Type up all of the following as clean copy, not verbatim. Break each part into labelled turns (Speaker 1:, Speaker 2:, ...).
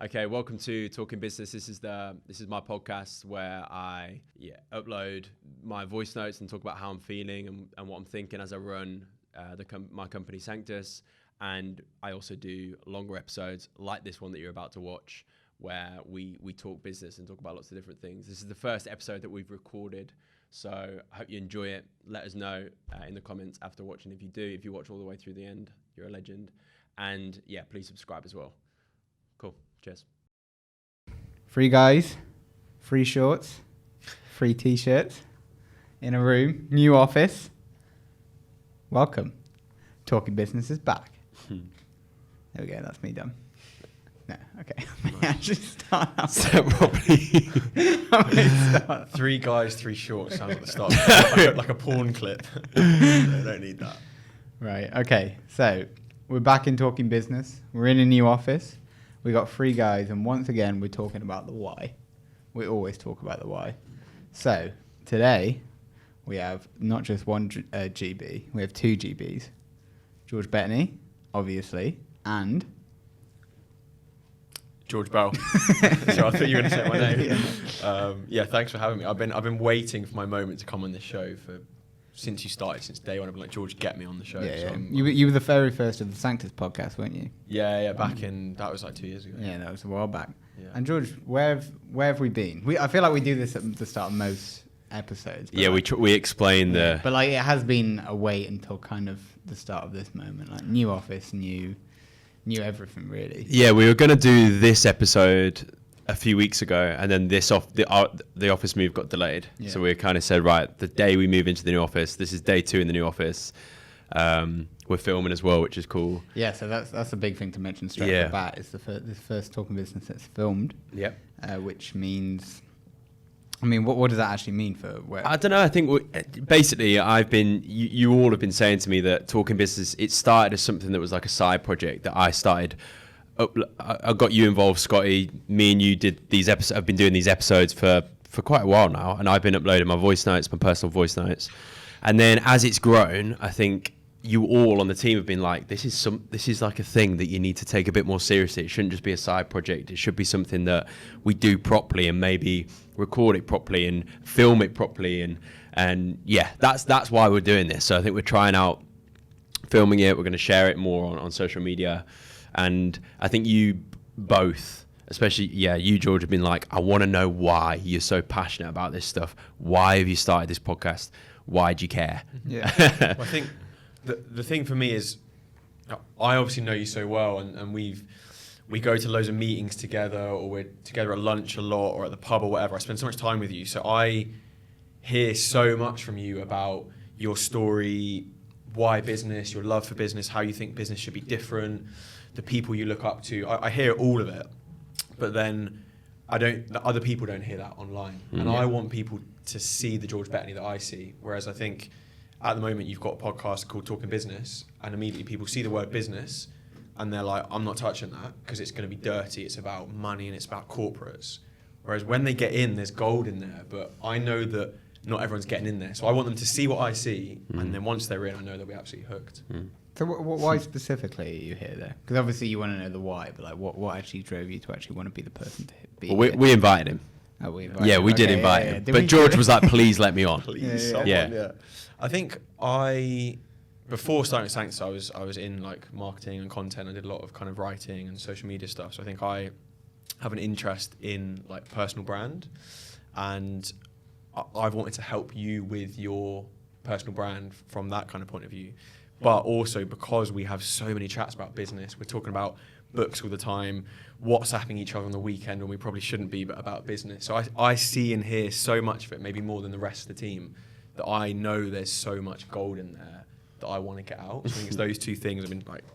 Speaker 1: Okay, welcome to Talking Business. This is my podcast where I upload my voice notes and talk about how I'm feeling and what I'm thinking as I run my company Sanctus. And I also do longer episodes like this one that you're about to watch, where we talk business and talk about lots of different things. This is the first episode that we've recorded, so I hope you enjoy it. Let us know in the comments after watching if you do. If you watch all the way through the end, you're a legend. And yeah, please subscribe as well. Cool. Cheers.
Speaker 2: Free guys, free shorts, free t-shirts, in a room, new office. Welcome. Talking Business is back. There we go, that's me done. No, okay. I actually start out.
Speaker 1: So probably
Speaker 3: Three guys, three shorts sounds like the start. like a porn clip. I don't need that.
Speaker 2: Right, okay. So we're back in Talking Business. We're in a new office. We got three guys, and once again, we're talking about the why. We always talk about the why. So today, we have not just one GB, we have two GBs. George Bettany, obviously, and
Speaker 3: George Bell. So I thought you were going to say my name. Yeah, thanks for having me. I've been waiting for my moment to come on this show since you started, since day one. I've been like, George, get me on the show.
Speaker 2: Yeah,
Speaker 3: so
Speaker 2: yeah. You were the very first of the Sanctus podcast, weren't you?
Speaker 3: Yeah, back in, that was like 2 years ago.
Speaker 2: Yeah, that was a while back.
Speaker 3: Yeah.
Speaker 2: And George, where have we been? I feel like we do this at the start of most episodes.
Speaker 1: yeah, we explain the.
Speaker 2: But like, it has been a wait until kind of the start of this moment, like new office, new everything, really.
Speaker 1: Yeah, we were going to do this episode a few weeks ago, and then the office move got delayed.
Speaker 2: Yeah.
Speaker 1: So we kind of said, right, the day we move into the new office, this is day 2 in the new office. We're filming as well, which is cool.
Speaker 2: Yeah, so that's a big thing to mention straight off the bat. It's the first Talking Business that's filmed.
Speaker 1: Yep.
Speaker 2: Which means, I mean, what does that actually mean for where?
Speaker 1: I don't know. I think basically you all have been saying to me that Talking Business, it started as something that was like a side project that I started. I got you involved, Scotty. Me and you did these episodes. I've been doing these episodes for quite a while now, and I've been uploading my voice notes, my personal voice notes. And then as it's grown, I think you all on the team have been like, this is like a thing that you need to take a bit more seriously. It shouldn't just be a side project. It should be something that we do properly and maybe record it properly and film it properly. And yeah, that's why we're doing this. So I think we're trying out filming it. We're going to share it more on social media. And I think you both, especially, you, George, have been like, I want to know why you're so passionate about this stuff. Why have you started this podcast? Why do you care?
Speaker 2: Yeah.
Speaker 3: Well, I think the thing for me is, I obviously know you so well, and we go to loads of meetings together, or we're together at lunch a lot, or at the pub or whatever. I spend so much time with you, so I hear so much from you about your story, why business, your love for business, how you think business should be different, the people you look up to. I hear all of it, but then the other people don't hear that online. And I want people to see the George Bettany that I see. Whereas I think at the moment you've got a podcast called Talking Business, and immediately people see the word business and they're like, I'm not touching that because it's going to be dirty. It's about money and it's about corporates. Whereas when they get in, there's gold in there. But I know that not everyone's getting in there. So I want them to see what I see. And then once they're in, I know they'll be absolutely hooked.
Speaker 2: So why specifically are you here there? Because obviously you want to know the why, but like what actually drove you to actually want to be the person to be
Speaker 1: Well, we invited him.
Speaker 2: Oh, we invited
Speaker 1: Yeah,
Speaker 2: him.
Speaker 1: we did
Speaker 2: Okay,
Speaker 1: invite
Speaker 2: yeah,
Speaker 1: him.
Speaker 2: yeah.
Speaker 1: But George was like, please let me on.
Speaker 3: Please,
Speaker 2: Yeah,
Speaker 3: someone,
Speaker 1: yeah.
Speaker 3: I think before starting at Sanctus, I was in like marketing and content. I did a lot of kind of writing and social media stuff. So I think I have an interest in like personal brand, and I've wanted to help you with your personal brand from that kind of point of view. But also because we have so many chats about business, we're talking about books all the time, WhatsApping each other on the weekend when we probably shouldn't be, but about business. So I see and hear so much of it, maybe more than the rest of the team, that I know there's so much gold in there that I want to get out. So I think it's those two things. I mean, like,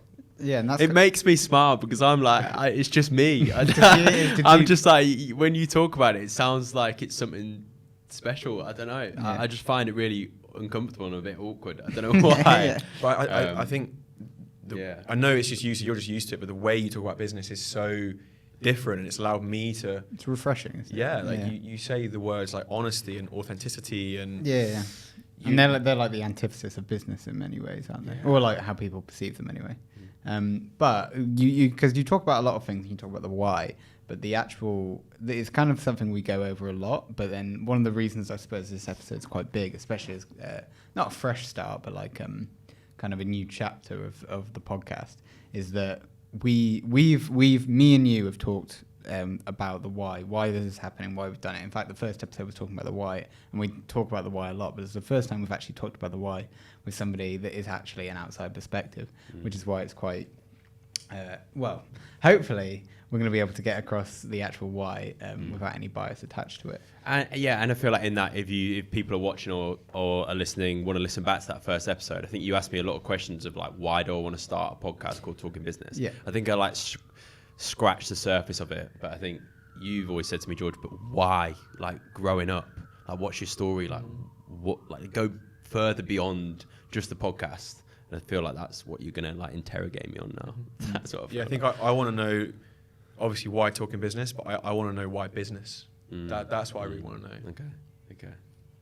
Speaker 2: Yeah, and that's
Speaker 1: It makes me smile because I'm like, it's just me. I'm just like, when you talk about it, it sounds like it's something special. I don't know.
Speaker 2: Yeah.
Speaker 1: I just find it really uncomfortable and a bit awkward. I don't know why.
Speaker 2: Yeah.
Speaker 3: But I think, I know it's just you're just used to it, but the way you talk about business is so different, and it's allowed me to.
Speaker 2: It's refreshing. Isn't it?
Speaker 3: Yeah, like you say the words like honesty and authenticity and.
Speaker 2: Yeah. And they're like the antithesis of business in many ways, aren't they?
Speaker 3: Yeah.
Speaker 2: Or like how people perceive them anyway. But because you talk about a lot of things, you talk about the why, but it's kind of something we go over a lot. But then one of the reasons I suppose this episode is quite big, especially as not a fresh start, but like kind of a new chapter of the podcast, is that me and you have talked about the why this is happening, why we've done it. In fact, the first episode was talking about the why, and we talk about the why a lot, but it's the first time we've actually talked about the why with somebody that is actually an outside perspective, which is why it's quite, hopefully we're going to be able to get across the actual why without any bias attached to it.
Speaker 1: And I feel like in that, if people are watching or are listening, want to listen back to that first episode, I think you asked me a lot of questions of like, why do I want to start a podcast called Talking Business?
Speaker 2: Yeah.
Speaker 1: I think I like scratch the surface of it, but I think you've always said to me, George, but why? Like growing up, like what's your story? Like what? Like go further beyond just the podcast. And I feel like that's what you're gonna like interrogate me on now. That's what
Speaker 3: I think I want to know, obviously, why Talking Business, but I want to know why business. That's what I really want to know.
Speaker 1: Okay.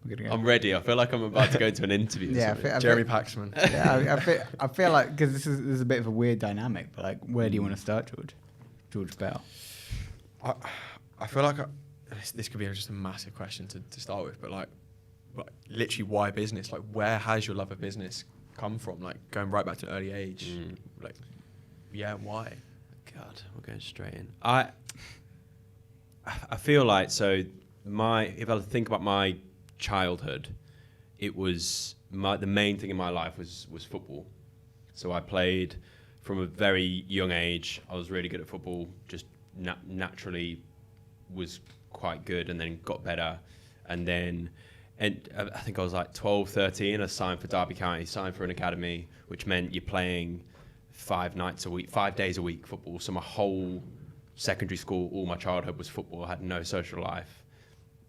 Speaker 2: We're gonna go.
Speaker 1: I'm ready. I feel like I'm about to go into an interview.
Speaker 2: Yeah,
Speaker 3: Jeremy Paxman.
Speaker 2: Yeah, I feel like because this is a bit of a weird dynamic, but like, where do you want to start, George Bell?
Speaker 3: I feel like this could be just a massive question to start with, but like literally why business? Like where has your love of business come from? Like going right back to an early age. Like, yeah, why?
Speaker 1: God, we're going straight in. I feel like if I think about my childhood, it was the main thing in my life was football. So I played from a very young age. I was really good at football, just naturally was quite good, and then got better. And I think I was like 12, 13, I signed for Derby County, signed for an academy, which meant you're playing 5 days a week football. So my whole secondary school, all my childhood was football. I had no social life,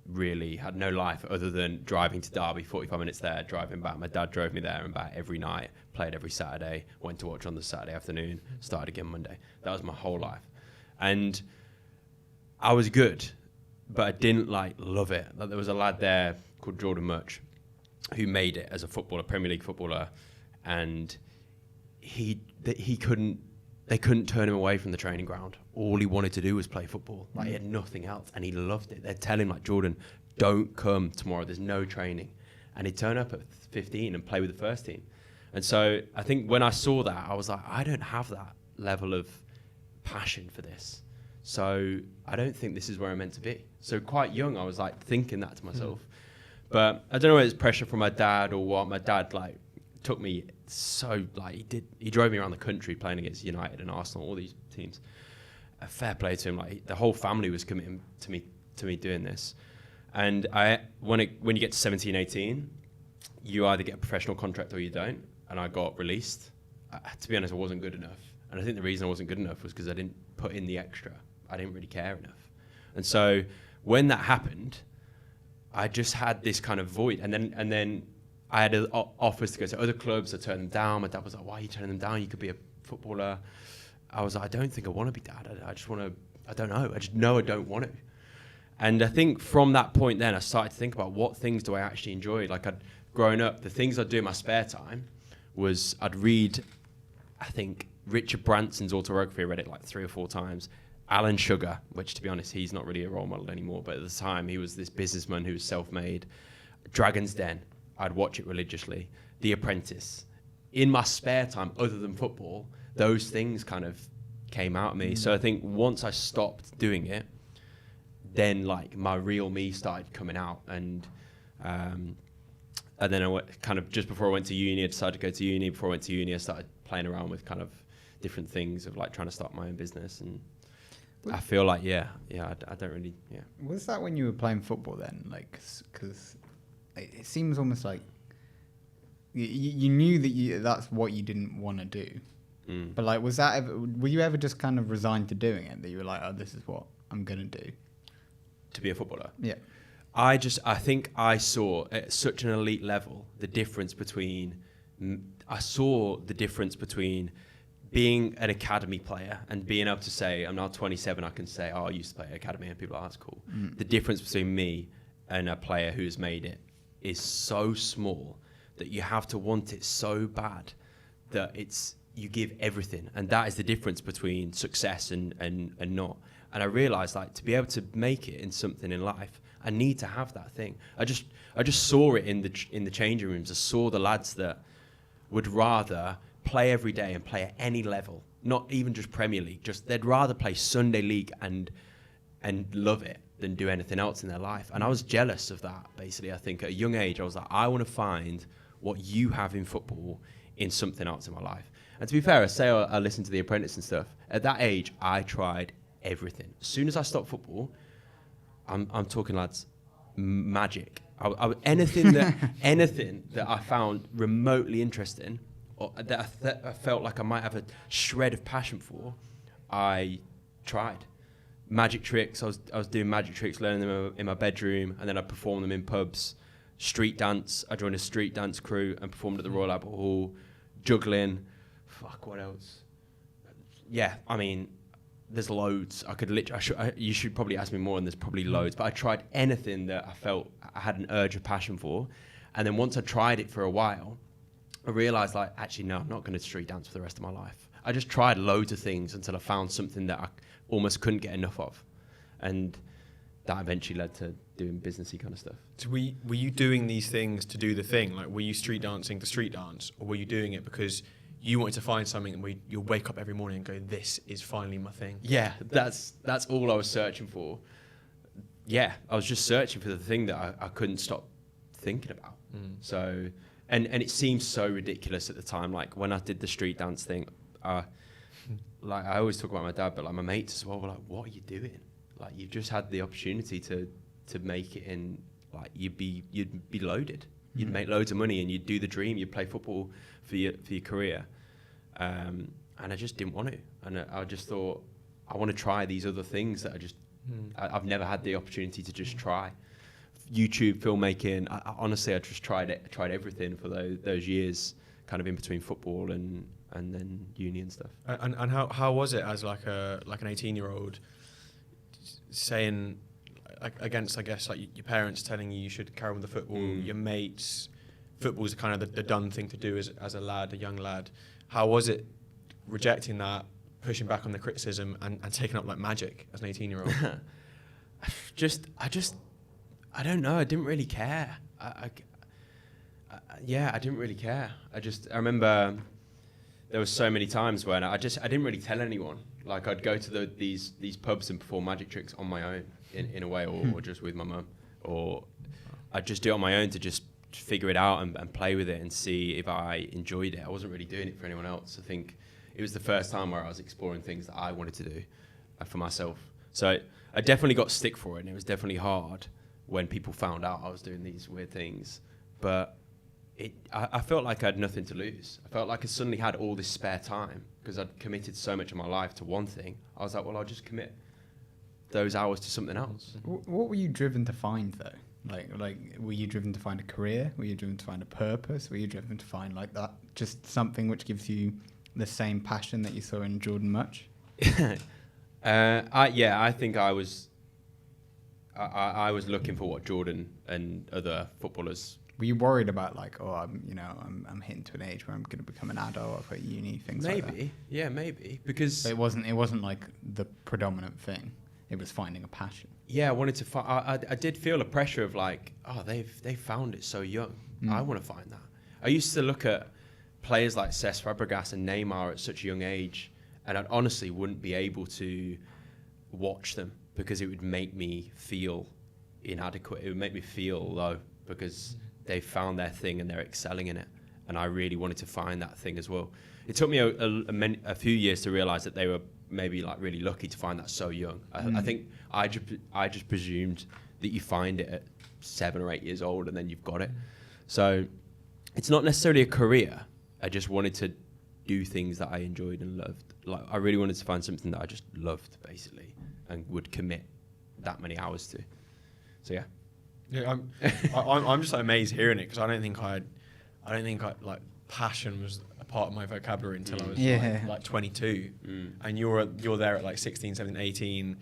Speaker 1: really had no life other than driving to Derby, 45 minutes there, driving back. My dad drove me there and back every night, played every Saturday, went to watch on the Saturday afternoon, started again Monday. That was my whole life. And I was good, but I didn't like love it. Like, there was a lad there called Jordan Much who made it as a footballer, Premier League footballer, and they couldn't turn him away from the training ground. All he wanted to do was play football. Like, he had nothing else, and he loved it. They'd tell him, like, Jordan, don't come tomorrow. There's no training. And he'd turn up at 15 and play with the first team. And so I think when I saw that, I was like, I don't have that level of passion for this. So I don't think this is where I'm meant to be. So quite young, I was like thinking that to myself. But I don't know whether it's pressure from my dad or what. My dad took me he drove me around the country playing against United and Arsenal, all these teams. A fair play to him. Like, the whole family was committing to me doing this. And when you get to 17, 18, you either get a professional contract or you don't. And I got released. To be honest, I wasn't good enough. And I think the reason I wasn't good enough was because I didn't put in the extra. I didn't really care enough. And so when that happened, I just had this kind of void. And then I had offers to go to other clubs. I turned them down. My dad was like, why are you turning them down? You could be a footballer. I was like, I don't think I want to be dad. I just want to, I don't know. I just know I don't want to. And I think from that point then, I started to think about what things do I actually enjoy. Like, growing up, the things I'd do in my spare time was I'd read, I think, Richard Branson's autobiography. I read it like 3 or 4 times. Alan Sugar, which, to be honest, he's not really a role model anymore, but at the time he was this businessman who was self-made. Dragon's Den, I'd watch it religiously. The Apprentice. In my spare time, other than football, those things kind of came out of me. So I think once I stopped doing it, then like my real me started coming out. And then kind of just before I went to uni, I decided to go to uni. Before I went to uni, I started playing around with kind of different things of like trying to start my own business. And I feel like, I don't really,
Speaker 2: Was that when you were playing football then? Like, because it seems almost like you knew that that's what you didn't want to do. But like, were you ever just kind of resigned to doing it? That you were like, oh, this is what I'm going to do?
Speaker 1: To be a footballer?
Speaker 2: Yeah.
Speaker 1: I think I saw at such an elite level the difference between being an academy player and being able to say, I'm now 27, I can say, oh, I used to play academy, and people are like, that's cool. The difference between me and a player who's made it is so small that you have to want it so bad that you give everything, and that is the difference between success and not. And I realized, like, to be able to make it in something in life, I need to have that thing. I just saw it in the changing rooms. I saw the lads that would rather play every day and play at any level, not even just Premier League. Just they'd rather play Sunday League and love it than do anything else in their life. And I was jealous of that. Basically, I think at a young age, I was like, I want to find what you have in football in something else in my life. And to be fair, I say I listened to The Apprentice and stuff. At that age, I tried everything. As soon as I stopped football, I'm talking, lads, magic. Anything that I found remotely interesting, or that I felt like I might have a shred of passion for, I tried. Magic tricks. I was doing magic tricks, learning them in my bedroom, and then I performed them in pubs. Street dance. I joined a street dance crew and performed at the Royal Albert Hall. Juggling. Fuck, what else? Yeah, I mean, there's loads. I could literally. You should probably ask me more, and there's probably loads. But I tried anything that I felt I had an urge of passion for, and then once I tried it for a while, I realised, like, actually, no, I'm not going to street dance for the rest of my life. I just tried loads of things until I found something that I almost couldn't get enough of, and that eventually led to doing businessy kind of stuff.
Speaker 3: So were you doing these things to do the thing? Like, were you street dancing to street dance, or were you doing it because you wanted to find something where you'll wake up every morning and go, this is finally my thing?
Speaker 1: Yeah, that's all I was searching for. Yeah, I was just searching for the thing that I couldn't stop thinking about. So, and it seemed so ridiculous at the time. Like, when I did the street dance thing, like, I always talk about my dad, but like my mates as well were like, what are you doing? Like, you've just had the opportunity to make it in, like, you'd be loaded. You'd make loads of money and you'd do the dream. You'd play football for your career. And I just didn't want to. And I just thought, I want to try these other things that I've never had the opportunity to just try. YouTube, filmmaking. Honestly, I just tried everything for those years, kind of in between football and then uni and stuff.
Speaker 3: And how was it as like an 18-year-old saying against, I guess, like your parents telling you should carry on with the football, your mates, football's kind of the done thing to do as a young lad. How was it rejecting that, pushing back on the criticism, and taking up like magic as an 18-year-old?
Speaker 1: I don't know. I didn't really care. I didn't really care. I remember there was so many times when I didn't really tell anyone. Like, I'd go to these pubs and perform magic tricks on my own in a way, or just with my mum, or I'd just do it on my own to just figure it out and play with it and see if I enjoyed it. I wasn't really doing it for anyone else. I think it was the first time where I was exploring things that I wanted to do for myself. So I definitely got stick for it, and it was definitely hard when people found out I was doing these weird things. But I felt like I had nothing to lose. I felt like I suddenly had all this spare time because I'd committed so much of my life to one thing. I was like, well, I'll just commit those hours to something else.
Speaker 2: What were you driven to find, though? Like, were you driven to find a career? Were you driven to find a purpose? Were you driven to find, like, that, just something which gives you the same passion that you saw in Jordan Much?
Speaker 1: I think I was looking for what Jordan and other footballers.
Speaker 2: Were you worried about, like, I'm hitting to an age where I'm going to become an adult, I've got uni, things like that?
Speaker 1: Maybe, yeah, maybe, because
Speaker 2: But it wasn't like the predominant thing. It was finding a passion.
Speaker 1: Yeah, I wanted to find. I did feel a pressure of like, oh, they found it so young. I want to find that. I used to look at players like Cesc Fabregas and Neymar at such a young age, and I honestly wouldn't be able to watch them because it would make me feel inadequate. It would make me feel low because they found their thing and they're excelling in it, and I really wanted to find that thing as well. It took me a few years to realize that they were maybe like really lucky to find that so young. I think I just presumed that you find it at 7 or 8 years old and then you've got it. So it's not necessarily a career. I just wanted to do things that I enjoyed and loved. Like, I really wanted to find something that I just loved, basically, and would commit that many hours to. So yeah.
Speaker 3: Yeah, I'm just like amazed hearing it because I don't think like passion was a part of my vocabulary until I was like 22, and you're there at like 16, 17, 18,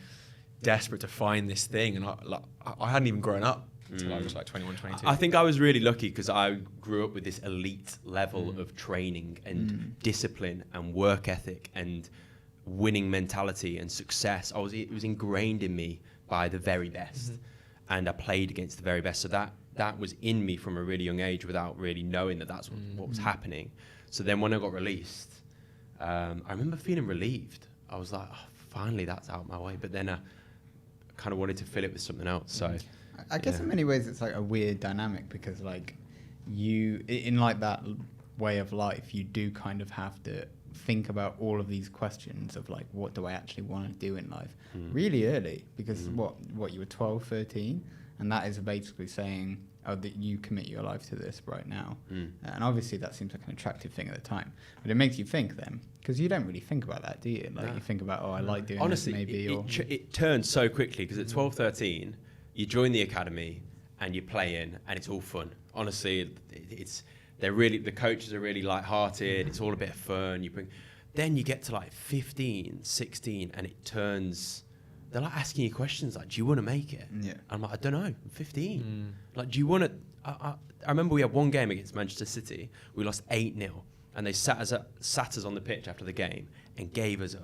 Speaker 3: desperate to find this thing, and I hadn't even grown up until I was like 21, 22.
Speaker 1: I think I was really lucky because I grew up with this elite level of training and discipline and work ethic and winning mentality and success. It was ingrained in me by the very best, and I played against the very best. So that was in me from a really young age without really knowing that that's what was happening. So then when I got released, I remember feeling relieved. I was like, oh, finally that's out of my way. But then I kind of wanted to fill it with something else. So
Speaker 2: I guess in many ways it's like a weird dynamic because like you, in like that way of life, you do kind of have to think about all of these questions of like, what do I actually want to do in life really early? Because what you were 12, 13, and that is basically saying, oh, that you commit your life to this right now. And obviously that seems like an attractive thing at the time, but it makes you think then, because you don't really think about that, do you? Like you think about, oh, I like doing
Speaker 1: honestly,
Speaker 2: this maybe.
Speaker 1: it turns so quickly because at 12, 13, you join the academy and you play in and it's all fun. Honestly, the coaches are really light-hearted. It's all a bit of fun. Then you get to like 15, 16 and it turns, they're like asking you questions like, do you want to make it?
Speaker 2: Yeah.
Speaker 1: I'm like, I don't know, I'm 15. Like, do you want to, I remember we had one game against Manchester City. We lost 8-0 and they sat us on the pitch after the game and gave us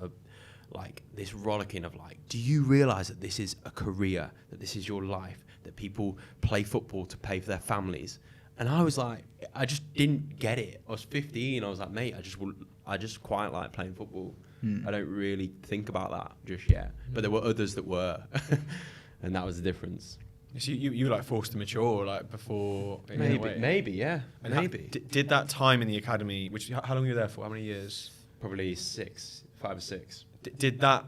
Speaker 1: this rollicking of like, do you realise that this is a career, that this is your life, that people play football to pay for their families? And I was like, I just didn't get it. I was 15. I was like, mate, I just quite like playing football. I don't really think about that just yet. But there were others that were, and that was the difference.
Speaker 3: So you were like forced to mature like before.
Speaker 1: Maybe, yeah,
Speaker 3: and
Speaker 1: maybe.
Speaker 3: Did that time in the academy, how long were you there for? How many years?
Speaker 1: Probably 5 or 6.
Speaker 3: Did that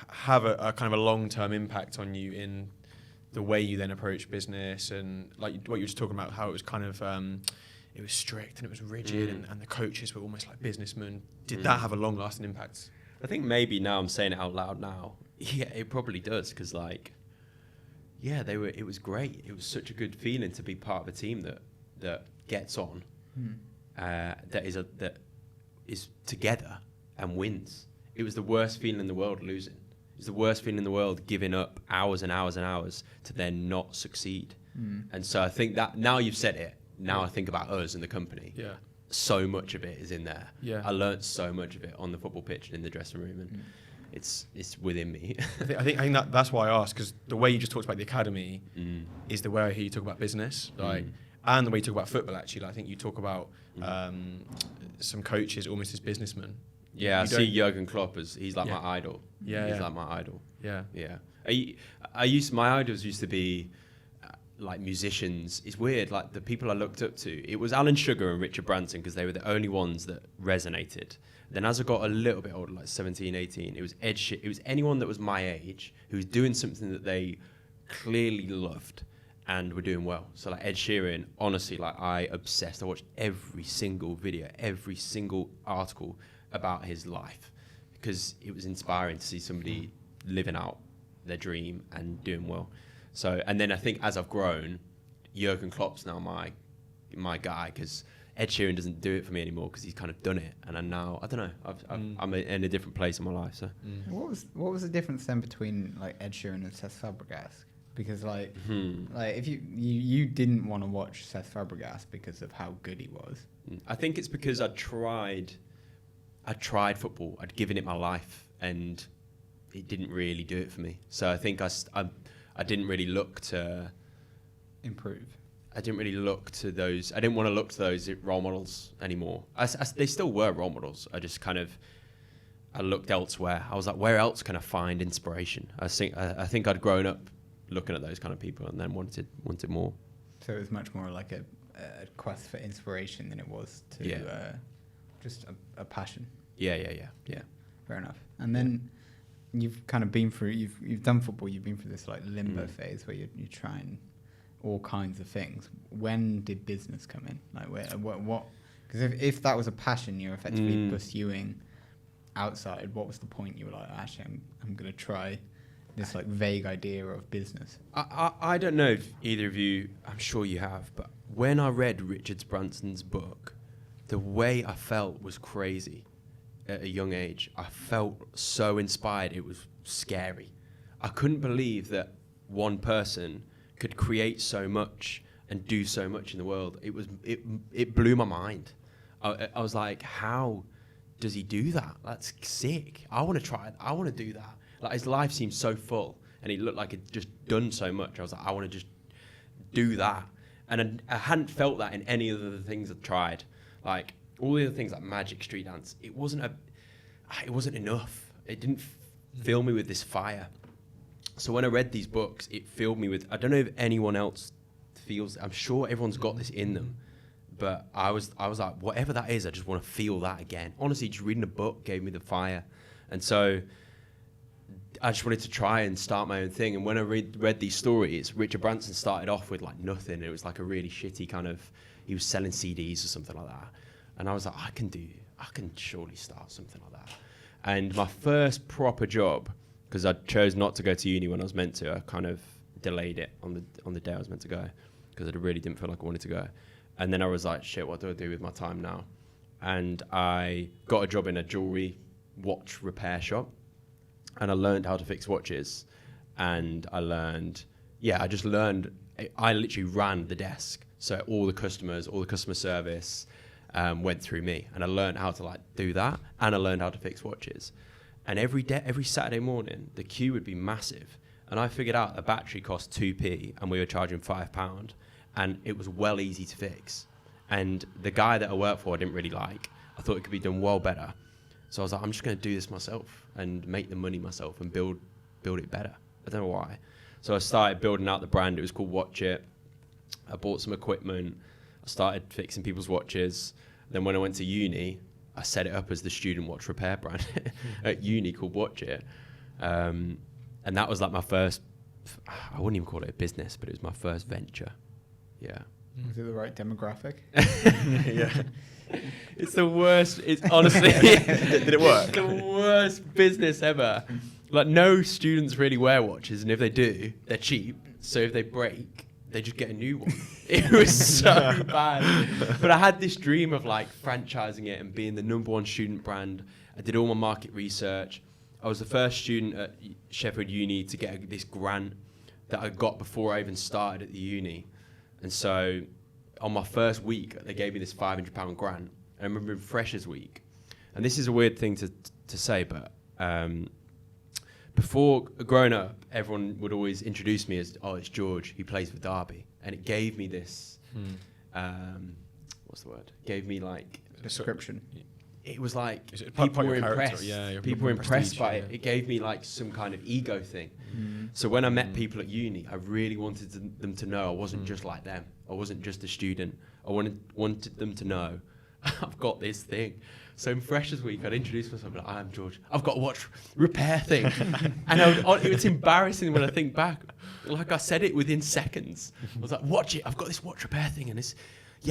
Speaker 3: have a kind of a long-term impact on you in the way you then approach business, and like what you were just talking about, how it was kind of it was strict and it was rigid, and the coaches were almost like businessmen. Did that have a long-lasting impact?
Speaker 1: I think maybe now I'm saying it out loud now. Yeah, it probably does because it was great. It was such a good feeling to be part of a team that gets on, that is together and wins. It was the worst feeling in the world losing. It was the worst feeling in the world giving up hours and hours and hours to then not succeed. And so I think that now you've said it, now I think about us and the company.
Speaker 3: Yeah.
Speaker 1: So much of it is in there.
Speaker 3: Yeah.
Speaker 1: I learnt so much of it on the football pitch and in the dressing room, and it's within me.
Speaker 3: I think that's why I asked, because the way you just talked about the academy is the way I hear you talk about business, and the way you talk about football. Actually, I think you talk about some coaches almost as businessmen.
Speaker 1: Yeah, I see Jurgen Klopp as he's like my idol.
Speaker 3: Yeah,
Speaker 1: he's like my idol.
Speaker 3: Yeah,
Speaker 1: yeah. My idols used to be like musicians. It's weird. Like the people I looked up to, it was Alan Sugar and Richard Branson because they were the only ones that resonated. Then as I got a little bit older, like 17, 18, it was Ed Sheeran. It was anyone that was my age who was doing something that they clearly loved and were doing well. So like Ed Sheeran, honestly, like I obsessed. I watched every single video, every single article about his life because it was inspiring to see somebody living out their dream and doing well. So, and then I think as I've grown, Jurgen Klopp's now my guy because Ed Sheeran doesn't do it for me anymore because he's kind of done it, and I don't know. I'm in a different place in my life. So,
Speaker 2: what was the difference then between like Ed Sheeran and Cesc Fabregas? Because like if you didn't want to watch Cesc Fabregas because of how good he was.
Speaker 1: I think it's because I tried football. I'd given it my life, and it didn't really do it for me. So I think I didn't really look to
Speaker 2: improve.
Speaker 1: I didn't really look to those. I didn't want to look to those role models anymore. They still were role models. I just I looked elsewhere. I was like, where else can I find inspiration? I think I'd grown up looking at those kind of people and then wanted more.
Speaker 2: So it was much more like a quest for inspiration than it was to just a passion.
Speaker 1: Yeah.
Speaker 2: Fair enough. And then you've kind of been through. You've done football. You've been through this like limbo phase where you're trying all kinds of things. When did business come in? Like what? Because if that was a passion you're effectively pursuing outside, what was the point you were like, actually, I'm going to try this like vague idea of business?
Speaker 1: I don't know if either of you, I'm sure you have, but when I read Richard Branson's book, the way I felt was crazy at a young age. I felt so inspired. It was scary. I couldn't believe that one person could create so much and do so much in the world. It blew my mind. I was like, how does he do that? That's sick. I want to try it. I want to do that. Like, his life seemed so full, and it looked like he'd just done so much. I was like, I want to just do that. And I hadn't felt that in any of the things I've tried. Like, all the other things like magic, street dance, it wasn't enough. It didn't fill me with this fire. So when I read these books, it filled me with, I don't know if anyone else feels, I'm sure everyone's got this in them, but I was like, whatever that is, I just want to feel that again. Honestly, just reading a book gave me the fire. And so I just wanted to try and start my own thing. And when I read these stories, Richard Branson started off with like nothing. It was like a really shitty kind of, he was selling CDs or something like that. And I was like, I can surely start something like that. And my first proper job, because I chose not to go to uni when I was meant to, I kind of delayed it on the day I was meant to go, because I really didn't feel like I wanted to go. And then I was like, shit, what do I do with my time now? And I got a job in a jewelry watch repair shop, and I learned how to fix watches. And I just learned, I literally ran the desk. So all the customer service went through me, and I learned how to like do that, and I learned how to fix watches. And every Saturday morning, the queue would be massive. And I figured out a battery cost 2p, and we were charging £5, and it was well easy to fix. And the guy that I worked for, I didn't really like. I thought it could be done well better. So I was like, I'm just going to do this myself and make the money myself and build it better. I don't know why. So I started building out the brand. It was called Watch It. I bought some equipment. I started fixing people's watches. Then when I went to uni, I set it up as the student watch repair brand at uni called Watch It. And that was like my first, I wouldn't even call it a business, but it was my first venture. Yeah.
Speaker 2: Was it the right demographic?
Speaker 3: Yeah.
Speaker 1: It's the worst. It's honestly,
Speaker 3: Did it work?
Speaker 1: It's the worst business ever. Like, no students really wear watches, and if they do, they're cheap. So if they break, they just get a new one. It was so bad. But I had this dream of like franchising it and being the #1 student brand. I did all my market research. I was the first student at Sheffield Uni to get this grant that I got before I even started at the uni. And so on my first week, they gave me this £500 grant. I remember in Freshers Week. And this is a weird thing to say, but before growing up, everyone would always introduce me as, oh, it's George, he plays for Derby. And it gave me this, what's the word? Gave me like...
Speaker 2: Description.
Speaker 1: It was like
Speaker 3: part
Speaker 1: people
Speaker 3: of
Speaker 1: were
Speaker 3: your character,
Speaker 1: impressed.
Speaker 3: yeah,
Speaker 1: People were impressed
Speaker 3: prestige,
Speaker 1: by
Speaker 3: yeah.
Speaker 1: it. It gave me like some kind of ego thing. So when I met people at uni, I really wanted them to know I wasn't just like them. I wasn't just a student. I wanted them to know I've got this thing. So in Freshers Week, I'd introduce myself like, I'm George. I've got a watch repair thing. And it's embarrassing when I think back. Like, I said it within seconds. I was like, watch it. I've got this watch repair thing. And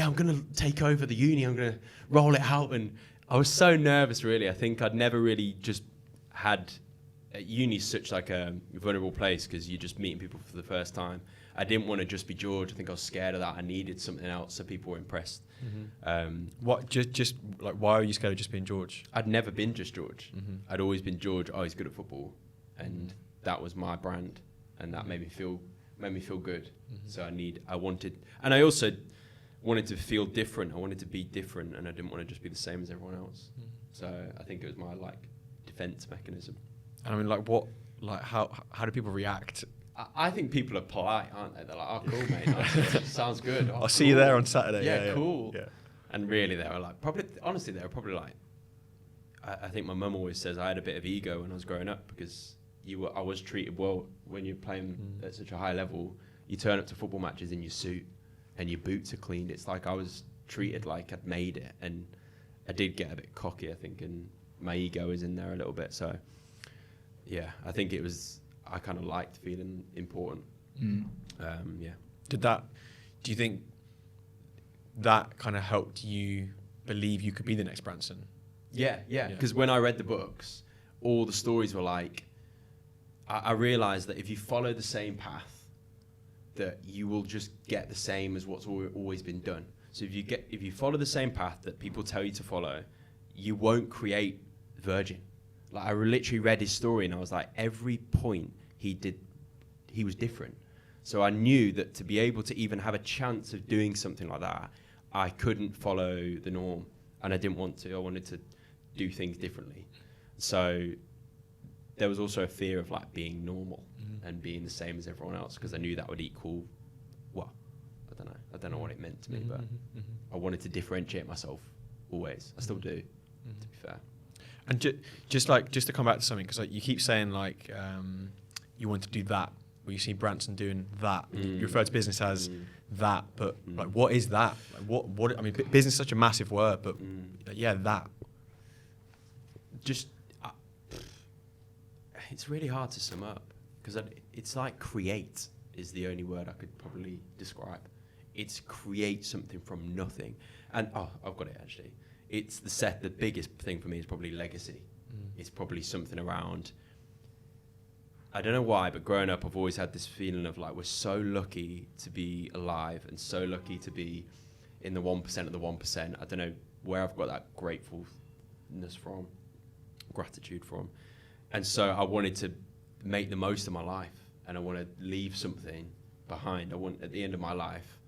Speaker 1: I'm going to take over the uni. I'm going to roll it out. And I was so nervous, really. I think I'd never really just had... Uni such like a vulnerable place because you're just meeting people for the first time. I didn't want to just be George. I think I was scared of that. I needed something else so people were impressed.
Speaker 3: What just like why are you scared of just being George?
Speaker 1: I'd never been just George. I'd always been George. Oh, he's good at football, and that was my brand, and that made me feel good. So I also wanted to feel different. I wanted to be different, and I didn't want to just be the same as everyone else. So I think it was my like defense mechanism.
Speaker 3: And I mean, like how do people react?
Speaker 1: I think people are polite, aren't they? They're like, oh, cool, mate. Nice. Sounds good. Oh,
Speaker 3: I'll see you there on Saturday.
Speaker 1: Yeah, cool.
Speaker 3: Yeah.
Speaker 1: And really, they were like, honestly, they were probably like, I think my mum always says I had a bit of ego when I was growing up because I was treated well when you're playing at such a high level. You turn up to football matches in your suit and your boots are cleaned. It's like I was treated like I'd made it. And I did get a bit cocky, I think, and my ego is in there a little bit. So... yeah, I think I kind of liked feeling important. Yeah.
Speaker 3: Do you think that kind of helped you believe you could be the next Branson?
Speaker 1: Yeah. Because when I read the books, all the stories were like, I realized that if you follow the same path, that you will just get the same as what's always been done. So if you follow the same path that people tell you to follow, you won't create Virgin. Like, I literally read his story and I was like, every point he did, he was different. So I knew that to be able to even have a chance of doing something like that, I couldn't follow the norm, and I didn't want to. I wanted to do things differently. So there was also a fear of like being normal and being the same as everyone else, because I knew that would equal, well, I don't know what it meant to me, but I wanted to differentiate myself always. I still do, to be fair.
Speaker 3: And just to come back to something, because like, you keep saying like you want to do that, where you see Branson doing that. You refer to business as that, but like, what is that? Like, what? I mean, business is such a massive word, but yeah, that.
Speaker 1: Just, it's really hard to sum up, because it's like create is the only word I could probably describe. It's create something from nothing. And I've got it actually. It's the biggest thing for me is probably legacy. It's probably something around, I don't know why, but growing up I've always had this feeling of like, we're so lucky to be alive and so lucky to be in the 1% of the 1%. I don't know where I've got that gratefulness from, gratitude from. And so I wanted to make the most of my life, and I want to leave something behind. I want at the end of my life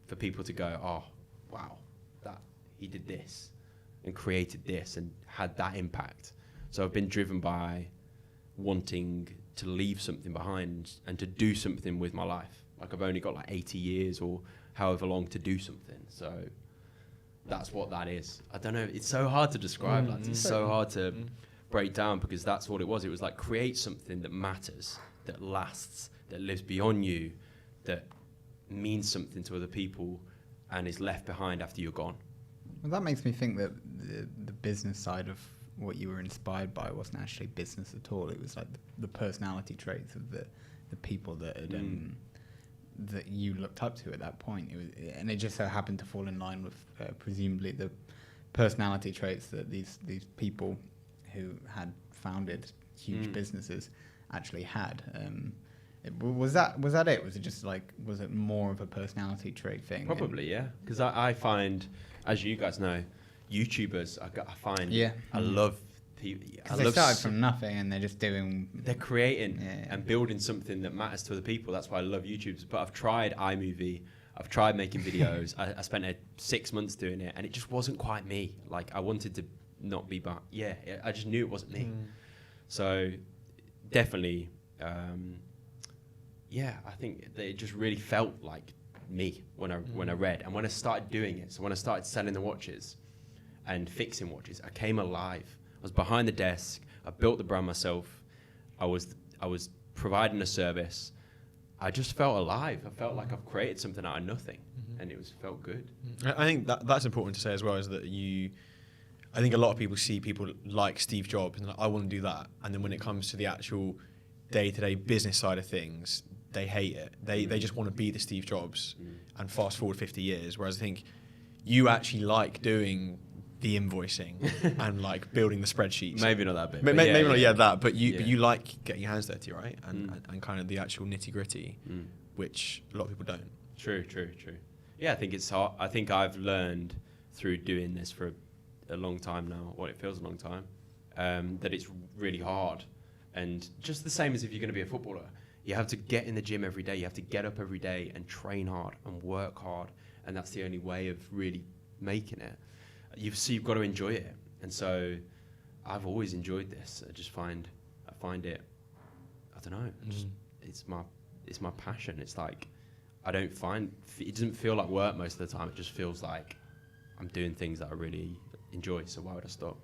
Speaker 1: for people to go, oh, wow, that he did this and created this and had that impact. So I've been driven by wanting to leave something behind and to do something with my life. Like, I've only got like 80 years or however long to do something. So that's what that is. I don't know. It's so hard to describe that. It's so hard to break down, because that's what it was. It was like, create something that matters, that lasts, that lives beyond you, that means something to other people and is left behind after you're gone.
Speaker 2: Well, that makes me think that the business side of what you were inspired by wasn't actually business at all. It was like the personality traits of the people that had, that you looked up to at that point. And it just so happened to fall in line with presumably the personality traits that these people who had founded huge businesses actually had. Was that it? Was it just like, was it more of a personality trait thing?
Speaker 1: Probably, yeah. Because I find, as you guys know, YouTubers, I find, I love people.
Speaker 2: Because they started from nothing and they're just doing...
Speaker 1: They're creating and building something that matters to other people. That's why I love YouTubers. But I've tried iMovie. I've tried making videos. I spent 6 months doing it, and it just wasn't quite me. Like, I wanted to not be... I just knew it wasn't me. So, definitely... I think that it just really felt like me when I read, and when I started doing it. So when I started selling the watches and fixing watches, I came alive. I was behind the desk. I built the brand myself. I was providing a service. I just felt alive. I felt like I've created something out of nothing, and it felt good.
Speaker 3: I think that's important to say as well, is that I think a lot of people see people like Steve Jobs and like, I want to do that, and then when it comes to the actual day-to-day business side of things, they hate it. They just want to be the Steve Jobs and fast forward 50 years. Whereas I think you actually like doing the invoicing and like building the spreadsheets.
Speaker 1: Maybe not that bit.
Speaker 3: Maybe not that, but you like getting your hands dirty, right? And kind of the actual nitty-gritty, which a lot of people don't.
Speaker 1: True. Yeah, I think it's hard. I think I've learned through doing this for a long time now, it feels a long time, that it's really hard. And just the same as if you're going to be a footballer, you have to get in the gym every day. You have to get up every day and train hard and work hard. And that's the only way of really making it. You've got to enjoy it. And so I've always enjoyed this. I find it, I don't know, it's my passion. It's like, it doesn't feel like work most of the time. It just feels like I'm doing things that I really enjoy. So why would I stop?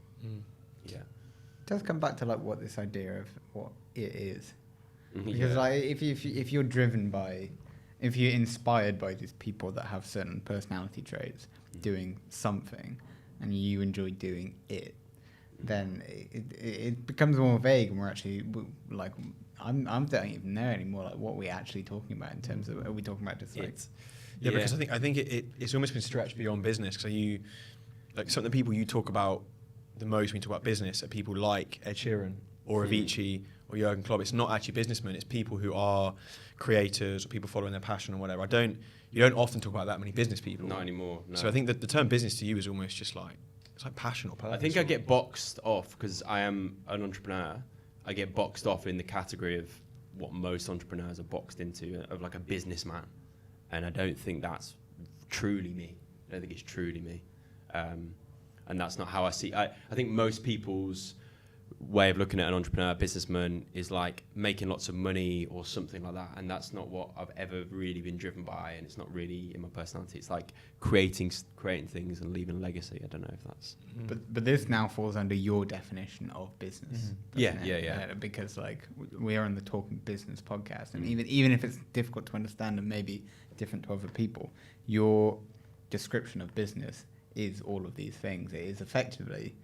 Speaker 1: Yeah.
Speaker 2: It does come back to like what this idea of what it is. Because like if you're driven by, if you're inspired by these people that have certain personality traits doing something, and you enjoy doing it, then it becomes more vague, and we're actually like, I don't even know anymore like what we're actually talking about in terms of, are we talking about just like...
Speaker 3: Because I think it's almost been stretched beyond business. So some of the people you talk about the most when you talk about business are people like Ed Sheeran or Avicii or Jurgen Klopp. It's not actually businessmen. It's people who are creators or people following their passion or whatever. You don't often talk about that many business people.
Speaker 1: Not anymore. No.
Speaker 3: So I think that the term business to you is almost just like, it's like passion or purpose.
Speaker 1: I think I get boxed off because I am an entrepreneur. I get boxed off in the category of what most entrepreneurs are boxed into, of like a businessman. And I don't think that's truly me. I don't think it's truly me. And that's not how I see. I think most people's way of looking at an entrepreneur, businessman, is like making lots of money or something like that. And that's not what I've ever really been driven by. And it's not really in my personality. It's like creating things and leaving a legacy. I don't know if that's.
Speaker 2: But this now falls under your definition of business.
Speaker 1: Yeah,
Speaker 2: doesn't
Speaker 1: yeah,
Speaker 2: it?
Speaker 1: yeah.
Speaker 2: Because like we are on the Talking Business podcast, and even if it's difficult to understand and maybe different to other people, your description of business is all of these things. It is effectively,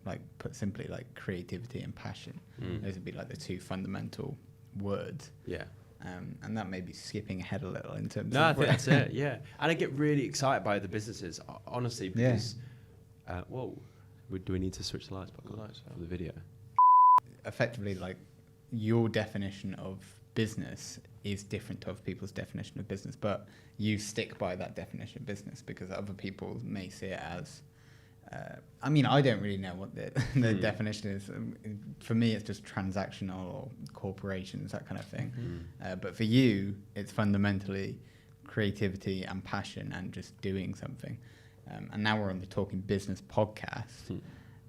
Speaker 2: like put simply, like creativity and passion. Those would be like the two fundamental words.
Speaker 1: Yeah.
Speaker 2: And that may be skipping ahead a little in terms
Speaker 1: No,
Speaker 2: of...
Speaker 1: I think that's it, yeah. And I get really excited by the businesses, honestly, because... whoa. Do we need to switch the lights back on for the video?
Speaker 2: Effectively, like, your definition of business is different to other people's definition of business, but you stick by that definition of business because other people may see it as... I mean, I don't really know what the definition is. For me, it's just transactional or corporations, that kind of thing. But for you, it's fundamentally creativity and passion and just doing something. And now we're on the Talking Business podcast.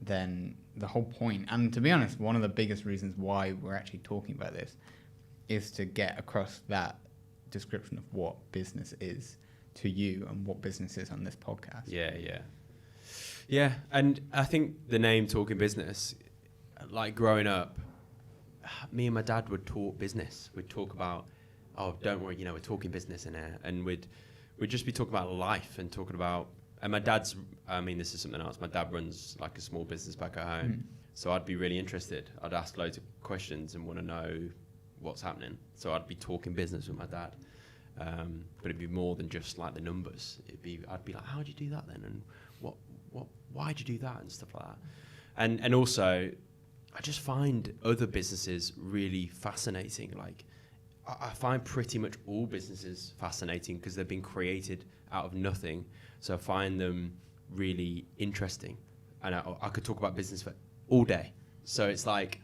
Speaker 2: Then the whole point, and to be honest, one of the biggest reasons why we're actually talking about this is to get across that description of what business is to you and what business is on this podcast.
Speaker 1: Yeah, and I think the name Talking Business, like growing up, me and my dad would talk business. We'd talk about, oh, don't worry, we're talking business in here. And we'd just be talking about life and talking about, and my dad's, this is something else. My dad runs like a small business back at home. So I'd be really interested. I'd ask loads of questions and want to know what's happening. So I'd be talking business with my dad. But it'd be more than just like the numbers. I'd be like, how do you do that then? And why'd you do that and stuff like that. And also, I just find other businesses really fascinating. Like, I find pretty much all businesses fascinating because they've been created out of nothing. So I find them really interesting. And I could talk about business for all day. So it's like,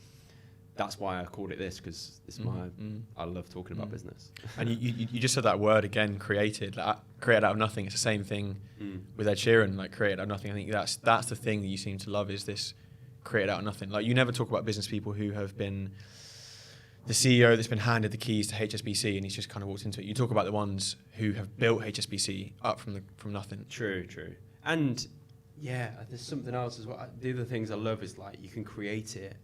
Speaker 1: that's why I called it this, because it's I love talking about business.
Speaker 3: And you just said that word again, created out of nothing. It's the same thing with Ed Sheeran, like created out of nothing. I think that's the thing that you seem to love, is this created out of nothing. Like, you never talk about business people who have been the CEO that's been handed the keys to HSBC and he's just kind of walked into it. You talk about the ones who have built HSBC up from nothing.
Speaker 1: True. And yeah, there's something else as well. The other things I love is like you can create it.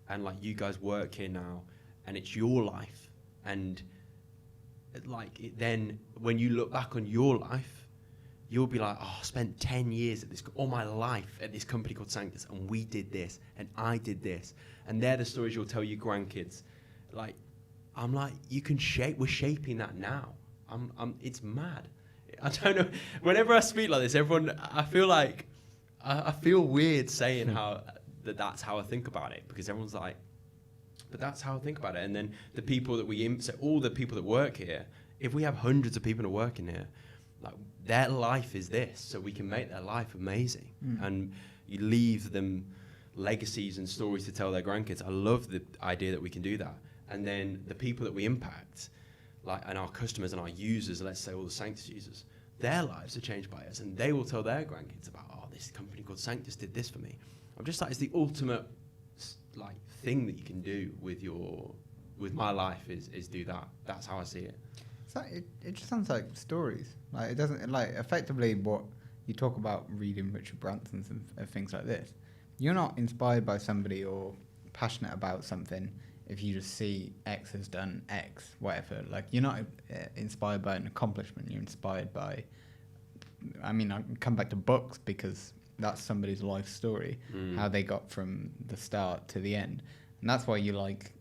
Speaker 1: And like you guys work here now, and it's your life, and then when you look back on your life, you'll be like, oh, I spent 10 years all my life at this company called Sanctus, and we did this, and I did this, and they're the stories you'll tell your grandkids. Like, I'm like, we're shaping that now. It's mad. I don't know. Whenever I speak like this, I feel like I feel weird saying how. That's how I think about it, because everyone's like, but that's how I think about it. And then the people that so all the people that work here, if we have hundreds of people that work in here, like their life is this, so we can make their life amazing. And you leave them legacies and stories to tell their grandkids. I love the idea that we can do that. And then the people that we impact, like, and our customers and our users, let's say all the Sanctus users, their lives are changed by us, and they will tell their grandkids about, oh, this company called Sanctus did this for me. I'm just like, it's the ultimate like thing that you can do with my life is do that. That's how I see it.
Speaker 2: So it just sounds like stories. Like, it doesn't, like, effectively what you talk about reading Richard Branson's and things like this. You're not inspired by somebody or passionate about something if you just see X has done X, whatever. Like, you're not inspired by an accomplishment. You're inspired by, I can come back to books because that's somebody's life story, how they got from the start to the end. And that's why you like,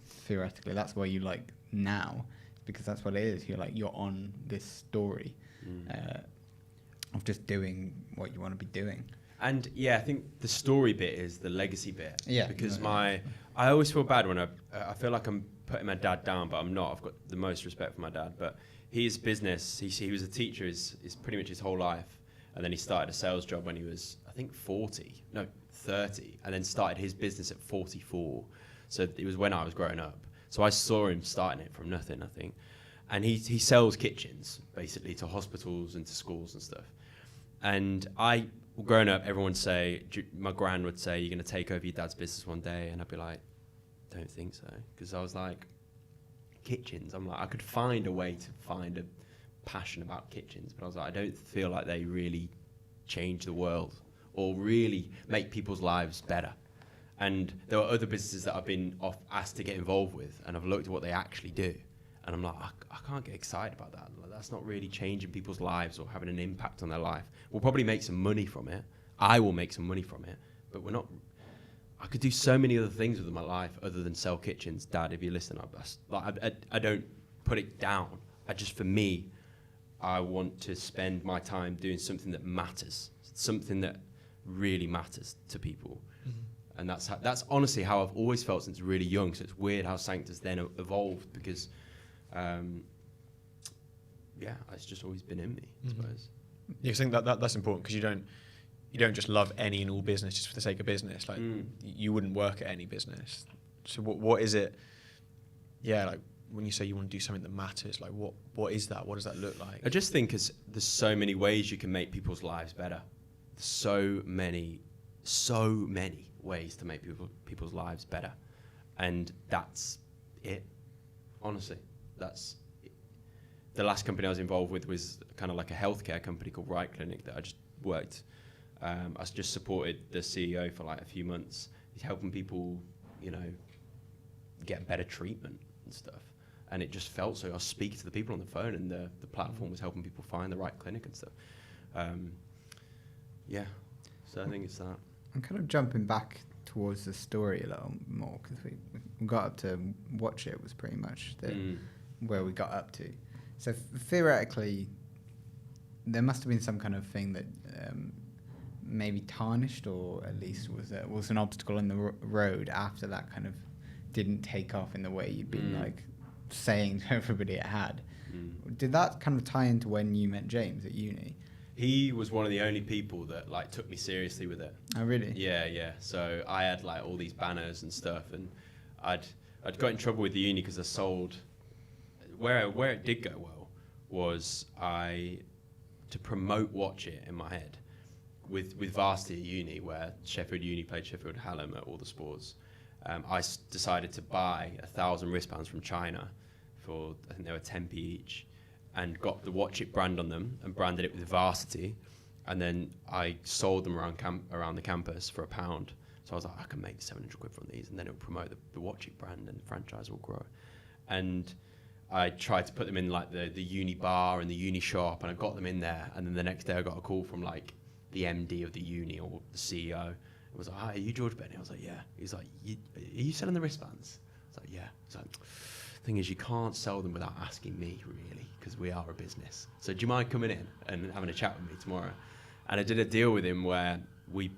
Speaker 2: theoretically, that's why you like now, because that's what it is. You're on this story of just doing what you want to be doing.
Speaker 1: And yeah, I think the story bit is the legacy bit.
Speaker 2: Yeah.
Speaker 1: Because I always feel bad when I feel like I'm putting my dad down, but I'm not. I've got the most respect for my dad. But his business, he was a teacher is pretty much his whole life. And then he started a sales job when he was, I think, 30, and then started his business at 44. So it was when I was growing up. So I saw him starting it from nothing, I think. And he sells kitchens, basically, to hospitals and to schools and stuff. And growing up, everyone would say, my gran would say, you're going to take over your dad's business one day. And I'd be like, don't think so. Because I was like, kitchens. I'm like, I could find a way to find a passion about kitchens. But I was like, I don't feel like they really change the world or really make people's lives better. And there are other businesses that I've been asked to get involved with, and I've looked at what they actually do. And I'm like, I can't get excited about that. Like, that's not really changing people's lives or having an impact on their life. We'll probably make some money from it. I will make some money from it. But we're not... I could do so many other things with my life other than sell kitchens. Dad, if you listen, I don't put it down. For me, I want to spend my time doing something that matters. Something that really matters to people. Mm-hmm. And that's honestly how I've always felt since really young. So it's weird how Sanctus then evolved because... it's just always been in me, I suppose.
Speaker 3: Yeah, I think that's important because you don't just love any and all business just for the sake of business. Like you wouldn't work at any business. So what is it? Yeah, like when you say you want to do something that matters, like what is that? What does that look like?
Speaker 1: I just think there's so many ways you can make people's lives better. So many ways to make people's lives better, and that's it. Honestly. That's the last company I was involved with was kind of like a healthcare company called Right Clinic that I just worked. I just supported the CEO for like a few months. He's helping people, get better treatment and stuff. And it just felt so. I was speaking to the people on the phone, and the platform was helping people find the right clinic and stuff. So I think it's that.
Speaker 2: I'm kind of jumping back towards the story a little more because we got up to watch it was pretty much where we got up to. So theoretically, there must have been some kind of thing that maybe tarnished or at least was an obstacle in the road after that kind of didn't take off in the way you'd been like saying to everybody it had. Did that kind of tie into when you met James at uni?
Speaker 1: He was one of the only people that like took me seriously with it.
Speaker 2: Oh, really?
Speaker 1: Yeah. So I had like all these banners and stuff, and I'd got in trouble with the uni because I sold. Where it did go well was to promote Watch It in my head with Varsity at uni, where Sheffield Uni played Sheffield Hallam at all the sports. I decided to buy 1,000 wristbands from China for, I think they were 10p each, and got the Watch It brand on them and branded it with Varsity, and then I sold them around the campus for £1. So I was like, I can make 700 quid from these, and then it would promote the Watch It brand, and the franchise will grow. And I tried to put them in like the uni bar and the uni shop, and I got them in there. And then the next day I got a call from like the MD of the uni or the CEO. It was like, hi, are you George Benny? I was like, yeah. He's like, are you selling the wristbands? I was like, yeah. He's like, thing is, you can't sell them without asking me, really, because we are a business. So do you mind coming in and having a chat with me tomorrow? And I did a deal with him where we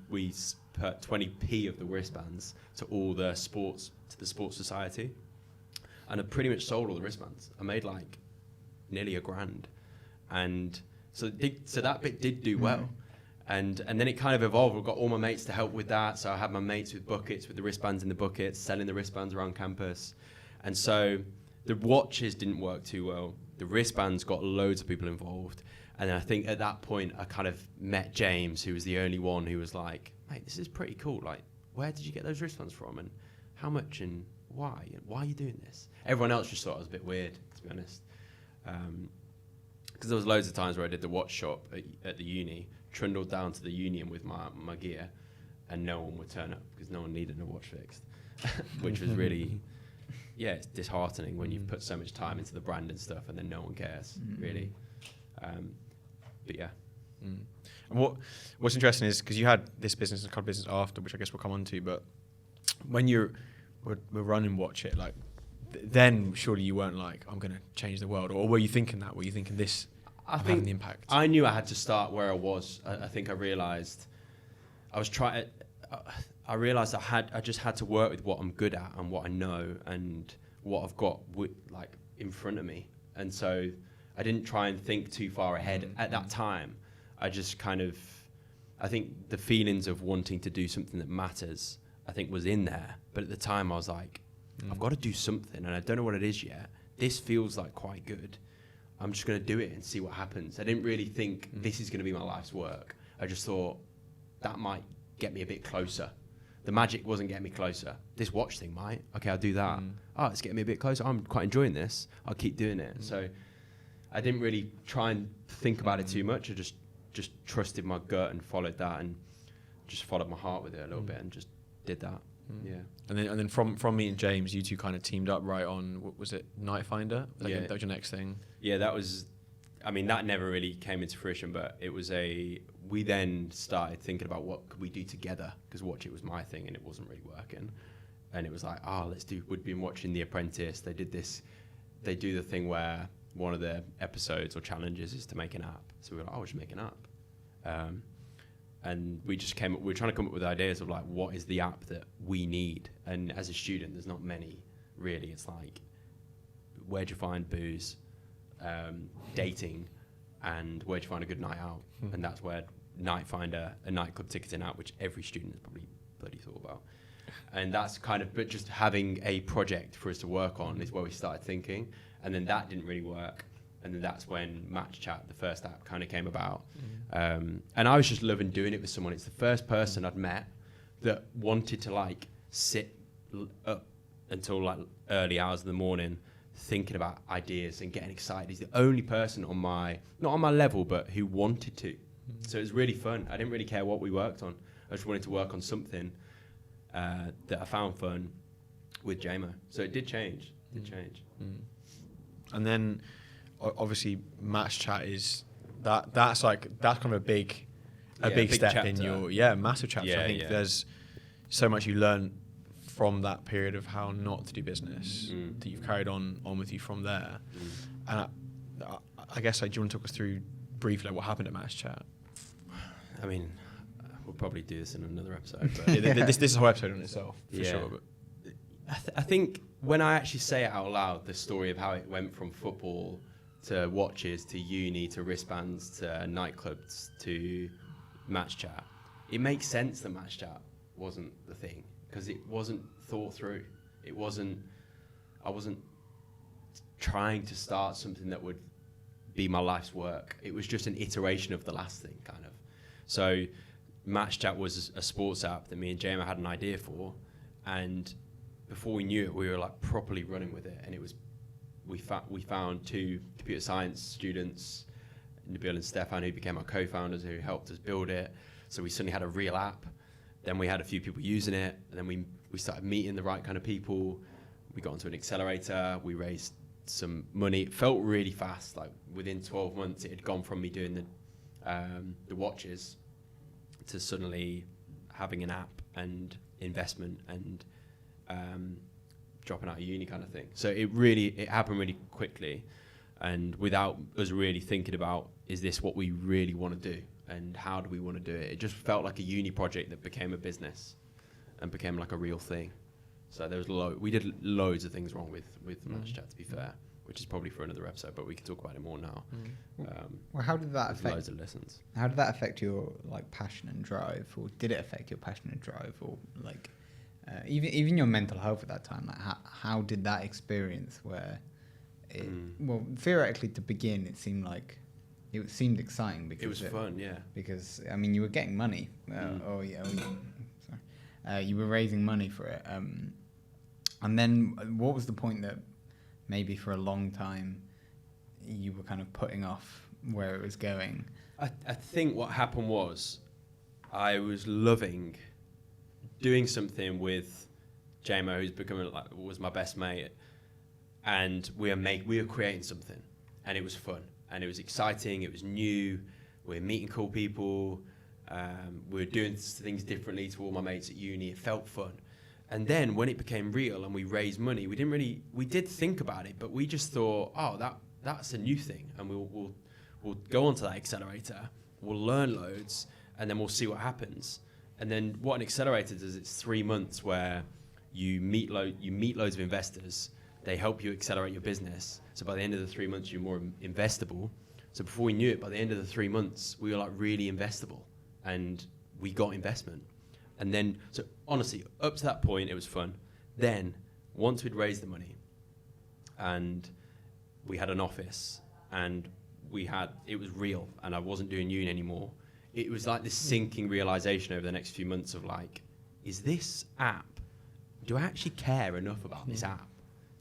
Speaker 1: put 20p of the wristbands to the sports society. And I pretty much sold all the wristbands. I made like nearly £1,000, and so that bit did do well. And then it kind of evolved. I got all my mates to help with that. So I had my mates with buckets, with the wristbands in the buckets, selling the wristbands around campus. And so the watches didn't work too well. The wristbands got loads of people involved. And then I think at that point I kind of met James, who was the only one who was like, mate, this is pretty cool. Like, where did you get those wristbands from? And how much and why? And why are you doing this? Everyone else just thought it was a bit weird, to be honest. Because there was loads of times where I did the watch shop at the uni, trundled down to the union with my gear, and no one would turn up because no one needed a watch fixed, which was really, it's disheartening when you've put so much time into the brand and stuff and then no one cares, really. But yeah.
Speaker 3: And what's interesting is, because you had this business and card business after, which I guess we'll come on to, but when we're running Watch It, like, then surely you weren't like, I'm going to change the world, or were you thinking that? Were you thinking this having the impact?
Speaker 1: I knew I had to start where I was. I think I realised I realised I just had to work with what I'm good at and what I know and what I've got in front of me. And so I didn't try and think too far ahead at that time. I just I think the feelings of wanting to do something that matters, I think, was in there. But at the time I was like, I've got to do something, and I don't know what it is yet. This feels like quite good. I'm just going to do it and see what happens. I didn't really think this is going to be my life's work. I just thought that might get me a bit closer. The magic wasn't getting me closer. This watch thing might. Okay, I'll do that. Oh, it's getting me a bit closer. I'm quite enjoying this. I'll keep doing it. So I didn't really try and think about it too much. I just trusted my gut and followed that, and just followed my heart with it a little bit, and just did that. Yeah.
Speaker 3: And then from me and James, you two kind of teamed up right on, what was it, Night Finder?
Speaker 1: Yeah.
Speaker 3: That was your next thing.
Speaker 1: Yeah, that was, I mean, that never really came into fruition, but it was we then started thinking about what could we do together, because Watch It was my thing and it wasn't really working. And it was like, we'd been watching The Apprentice. They do the thing where one of the episodes or challenges is to make an app. So we were like, we'll just make an app. And we just we were trying to come up with ideas of like, what is the app that we need? And as a student, there's not many really. It's like, where'd you find booze, dating, and where'd you find a good night out? And that's where Night Finder, a nightclub ticketing app, which every student has probably bloody thought about. And that's kind of, but just having a project for us to work on is where we started thinking. And then that didn't really work. And then that's when Match Chat, the first app, kind of came about. And I was just loving doing it with someone. It's the first person I'd met that wanted to like sit up until like early hours of the morning thinking about ideas and getting excited. He's the only person not on my level, but who wanted to. So it was really fun. I didn't really care what we worked on. I just wanted to work on something that I found fun with JMO. So it did change.
Speaker 3: And then obviously Match Chat is that's kind of a big step
Speaker 1: chapter.
Speaker 3: in your massive chapter. I think there's so much you learn from that period of how not to do business that you've carried on with you from there. And I guess, like, do you want to talk us through briefly what happened at Match Chat?
Speaker 1: I mean, we'll probably do this in another episode. But
Speaker 3: This is a whole episode on itself, for sure. But
Speaker 1: I think when I actually say it out loud, the story of how it went from football to watches to uni to wristbands to nightclubs to Match Chat, it makes sense that Match Chat wasn't the thing, because it wasn't thought through. I wasn't trying to start something that would be my life's work. It was just an iteration of the last thing, kind of. So Match Chat was a sports app that me and JMO had an idea for, and before we knew it, we were like properly running with it. And it was, we found two computer science students, Nabil and Stefan, who became our co-founders, who helped us build it. So we suddenly had a real app. Then we had a few people using it, and then we started meeting the right kind of people. We got onto an accelerator. We raised some money. It felt really fast. Like within 12 months, it had gone from me doing the watches to suddenly having an app and investment and dropping out of uni kind of thing. So it happened really quickly, and without us really thinking about, is this what we really want to do and how do we want to do it? It just felt like a uni project that became a business and became like a real thing. So there was we did loads of things wrong with Match Chat, to be fair, which is probably for another episode, but we can talk about it more now.
Speaker 2: Well, how did that affect?
Speaker 1: Loads of lessons.
Speaker 2: How did that affect your like passion and drive, or did it affect your passion and drive, or like even your mental health at that time? Like how did that experience, where well, theoretically to begin, it seemed seemed exciting because
Speaker 1: it was fun, yeah.
Speaker 2: Because I mean, you were getting money. You were raising money for it. And then what was the point that maybe for a long time you were kind of putting off where it was going?
Speaker 1: I think what happened was I was loving doing something with JMO, who's becoming was my best mate, and we were creating something, and it was fun, and it was exciting, it was new, we were meeting cool people, we were doing things differently to all my mates at uni. It felt fun. And then when it became real and we raised money, we did think about it, but we just thought, that's a new thing, and we'll go onto that accelerator, we'll learn loads, and then we'll see what happens. And then what an accelerator does, it's 3 months where you meet loads of investors, they help you accelerate your business. So by the end of the 3 months, you're more investable. So before we knew it, by the end of the 3 months, we were like really investable, and we got investment. And then, so honestly, up to that point, it was fun. Then once we'd raised the money, and we had an office, and it was real, and I wasn't doing uni anymore. It was like this sinking realization over the next few months of like, is this app, do I actually care enough about this app?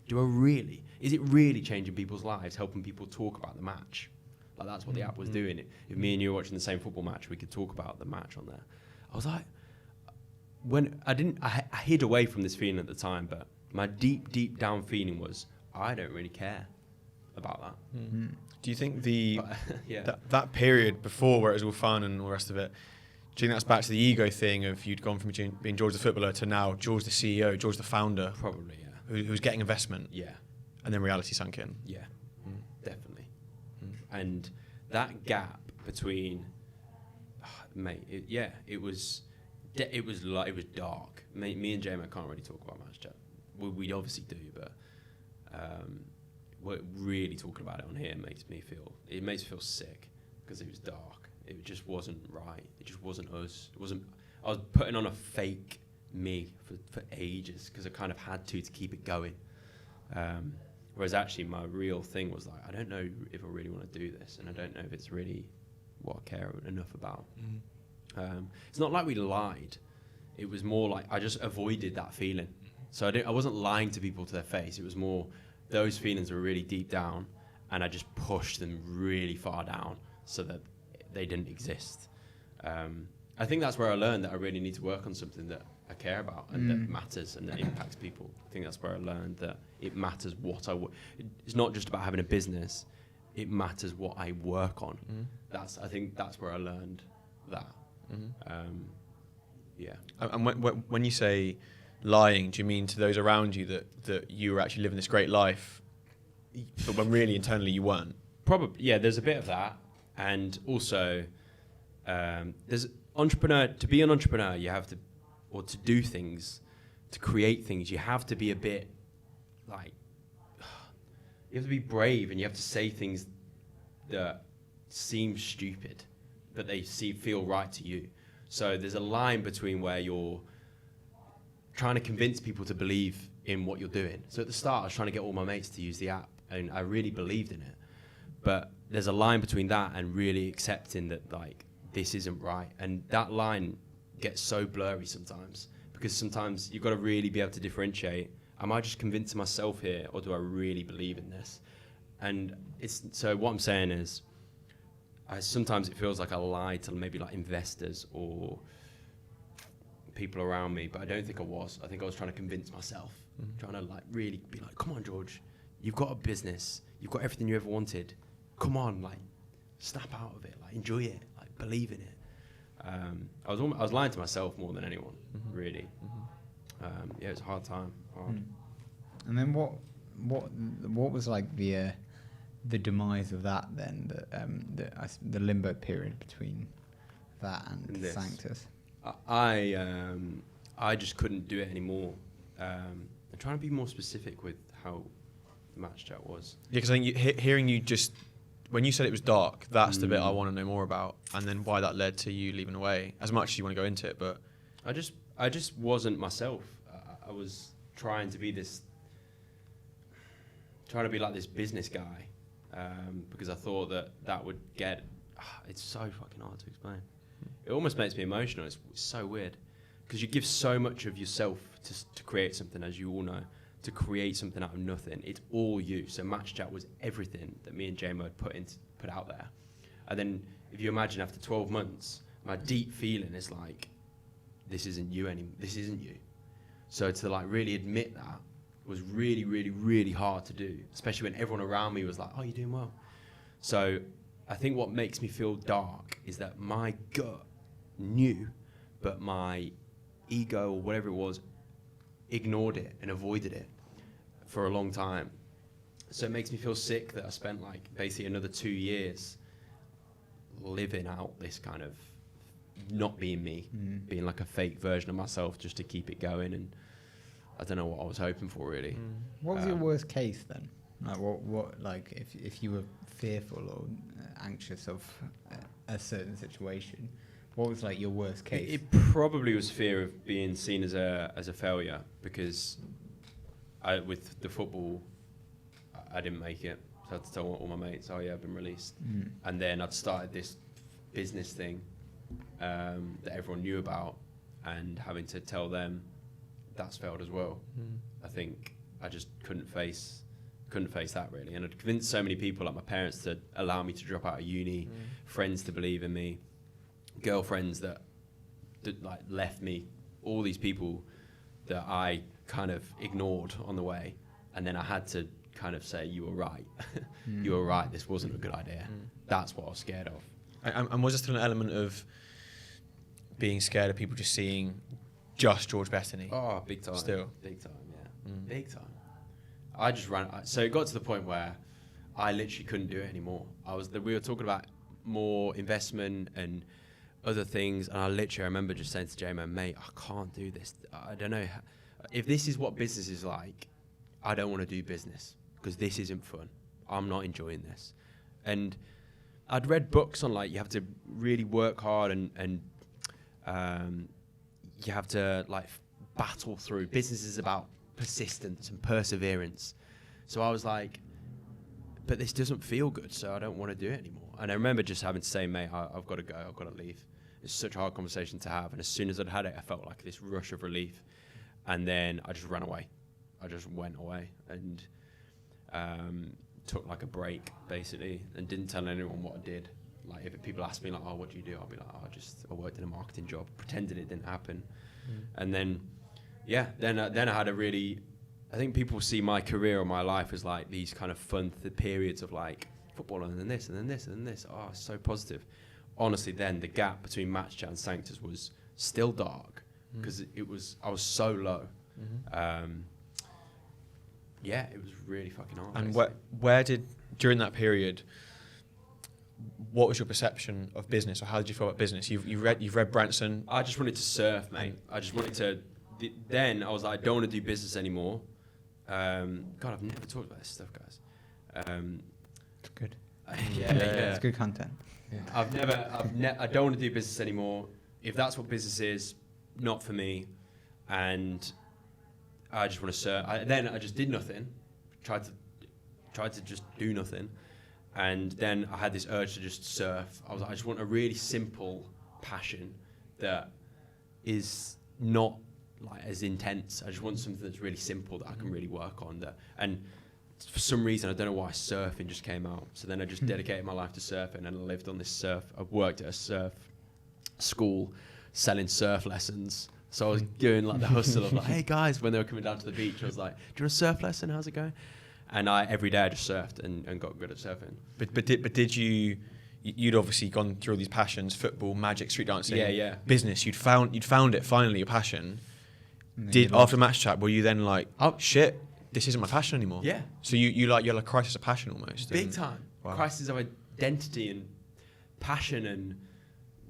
Speaker 1: Is it really changing people's lives, helping people talk about the match? Like that's what the app was doing. If me and you were watching the same football match, we could talk about the match on there. I was like, I hid away from this feeling at the time, but my deep down feeling was, I don't really care about that.
Speaker 3: Mm-hmm. Do you think
Speaker 1: Yeah.
Speaker 3: that period before where it was all fun and all the rest of it, do you think that's back to the ego thing of you'd gone from being George the footballer to now George the CEO, George the founder?
Speaker 1: Probably, yeah.
Speaker 3: Who was getting investment?
Speaker 1: Yeah.
Speaker 3: And then reality sunk in?
Speaker 1: Yeah, definitely. And that gap between, it was dark. Me and Jamie can't really talk about match chat. We obviously do, but we're really talking about it on here makes me feel sick because it was dark. It just wasn't right. It just wasn't us. I was putting on a fake me for ages because I kind of had to keep it going. Whereas actually my real thing was like, I don't know if I really want to do this, and I don't know if it's really what I care enough about. It's not like we lied. It was more like I just avoided that feeling. So I wasn't lying to people to their face. It was more those feelings were really deep down, and I just pushed them really far down so that they didn't exist. I think that's where I learned that I really need to work on something that I care about and that matters and that impacts people. I think that's where I learned that it matters what it's not just about having a business. It matters what I work on. I think that's where I learned that. Yeah.
Speaker 3: And when you say lying, do you mean to those around you that you were actually living this great life, but when really internally you weren't?
Speaker 1: Probably, yeah. There's a bit of that, and also there's to be an entrepreneur, you have to, or to do things, to create things, you have to be a bit like, you have to be brave, and you have to say things that seem stupid, but they feel right to you. So there's a line between where you're trying to convince people to believe in what you're doing. So at the start, I was trying to get all my mates to use the app, and I really believed in it. But there's a line between that and really accepting that, like, this isn't right. And that line gets so blurry sometimes, because sometimes you've got to really be able to differentiate. Am I just convincing myself here, or do I really believe in this? And so what I'm saying is, sometimes it feels like I lie to maybe like investors or people around me, but I don't think I was. I think I was trying to convince myself, trying to like really be like, come on, George, you've got a business, you've got everything you ever wanted. Come on, like, snap out of it, like, enjoy it, like, believe in it. I was lying to myself more than anyone, really. Yeah, it was a hard time.
Speaker 2: And then what was like the demise of that then? The limbo period between that and Sanctus.
Speaker 1: I just couldn't do it anymore. I'm trying to be more specific with how the match chat was. Yeah,
Speaker 3: because I think hearing you just, when you said it was dark, that's the bit I want to know more about, and then why that led to you leaving away, as much as you want to go into it. But
Speaker 1: I just wasn't myself. I was trying to be like this business guy, because I thought that would get. It's so fucking hard to explain. It almost makes me emotional. It's so weird, because you give so much of yourself to create something, as you all know. To create something out of nothing, it's all you. So Match Chat was everything that me and J-Mo had put out there. And then if you imagine after 12 months, my deep feeling is like, this isn't you anymore. This isn't you. So to like really admit that was really, really, really hard to do, especially when everyone around me was like, oh, you're doing well. So I think what makes me feel dark is that my gut knew, but my ego or whatever it was ignored it and avoided it for a long time. So it makes me feel sick that I spent like basically another 2 years living out this kind of not being me, being like a fake version of myself just to keep it going. And I don't know what I was hoping for, really.
Speaker 2: What was your worst case then? Like what like if you were fearful or anxious of a certain situation, what was like your worst case?
Speaker 1: It probably was fear of being seen as a failure, because with the football, I didn't make it. So I had to tell all my mates, oh yeah, I've been released. And then I'd started this business thing that everyone knew about, and having to tell them that's failed as well. I think I just couldn't face that really. And I'd convinced so many people, like my parents, to allow me to drop out of uni, friends to believe in me, girlfriends that like left me, all these people that I kind of ignored on the way. And then I had to kind of say, you were right. You were right. This wasn't a good idea. That's what I was scared of.
Speaker 3: And was there still an element of being scared of people just seeing just George Bettany?
Speaker 1: Oh, big time.
Speaker 3: Still?
Speaker 1: Big time, yeah. Big time. I just ran. So it got to the point where I literally couldn't do it anymore. We were talking about more investment and other things, and I remember just saying to J-Man, mate, I can't do this. I don't know. If this is what business is like, I don't want to do business because this isn't fun. I'm not enjoying this. And I'd read books on like you have to really work hard and you have to like battle through. Business is about persistence and perseverance. So I was like, but this doesn't feel good, so I don't want to do it anymore. And I remember just having to say, mate, I've got to go, I've got to leave. It's such a hard conversation to have. And as soon as I'd had it, I felt like this rush of relief. And then I just ran away. I just went away and took like a break, basically, and didn't tell anyone what I did. Like if people ask me like, oh, what do you do? I'll be like, oh, I worked in a marketing job, pretended it didn't happen. And then, then I had a really, I think people see my career or my life as like these kind of fun periods of like football and then this and then this and then this. Oh, it's so positive. Honestly, then the gap between Match Chat and Sanctus was still dark because I was so low. It was really fucking hard.
Speaker 3: And where did, during that period, what was your perception of business, or how did you feel about business? You've read Branson.
Speaker 1: I just wanted to surf, mate. I just wanted to. Then I was like, I don't want to do business anymore. God, I've never talked about this stuff, guys.
Speaker 2: It's good.
Speaker 1: Yeah.
Speaker 2: It's good content.
Speaker 1: Yeah. I don't want to do business anymore. If that's what business is, not for me. And I just want to surf. Then I just did nothing. Tried to just do nothing. And then I had this urge to just surf. I was like, I just want a really simple passion that is not like as intense. I just want something that's really simple that I can really work on. And for some reason, I don't know why surfing just came out. So then I just dedicated my life to surfing, and I lived on this surf. I worked at a surf school selling surf lessons. So I was doing like the hustle of like, hey guys, when they were coming down to the beach, I was like, do you want a surf lesson? How's it going? And every day I just surfed and got good at surfing.
Speaker 3: But did you'd obviously gone through all these passions: football, magic, street dancing, business. You'd found it finally, your passion. After Match Chat, were you then like, oh shit, this isn't my passion anymore?
Speaker 1: Yeah.
Speaker 3: So you're like a crisis of passion almost.
Speaker 1: Big time. Wow. Crisis of identity and passion, and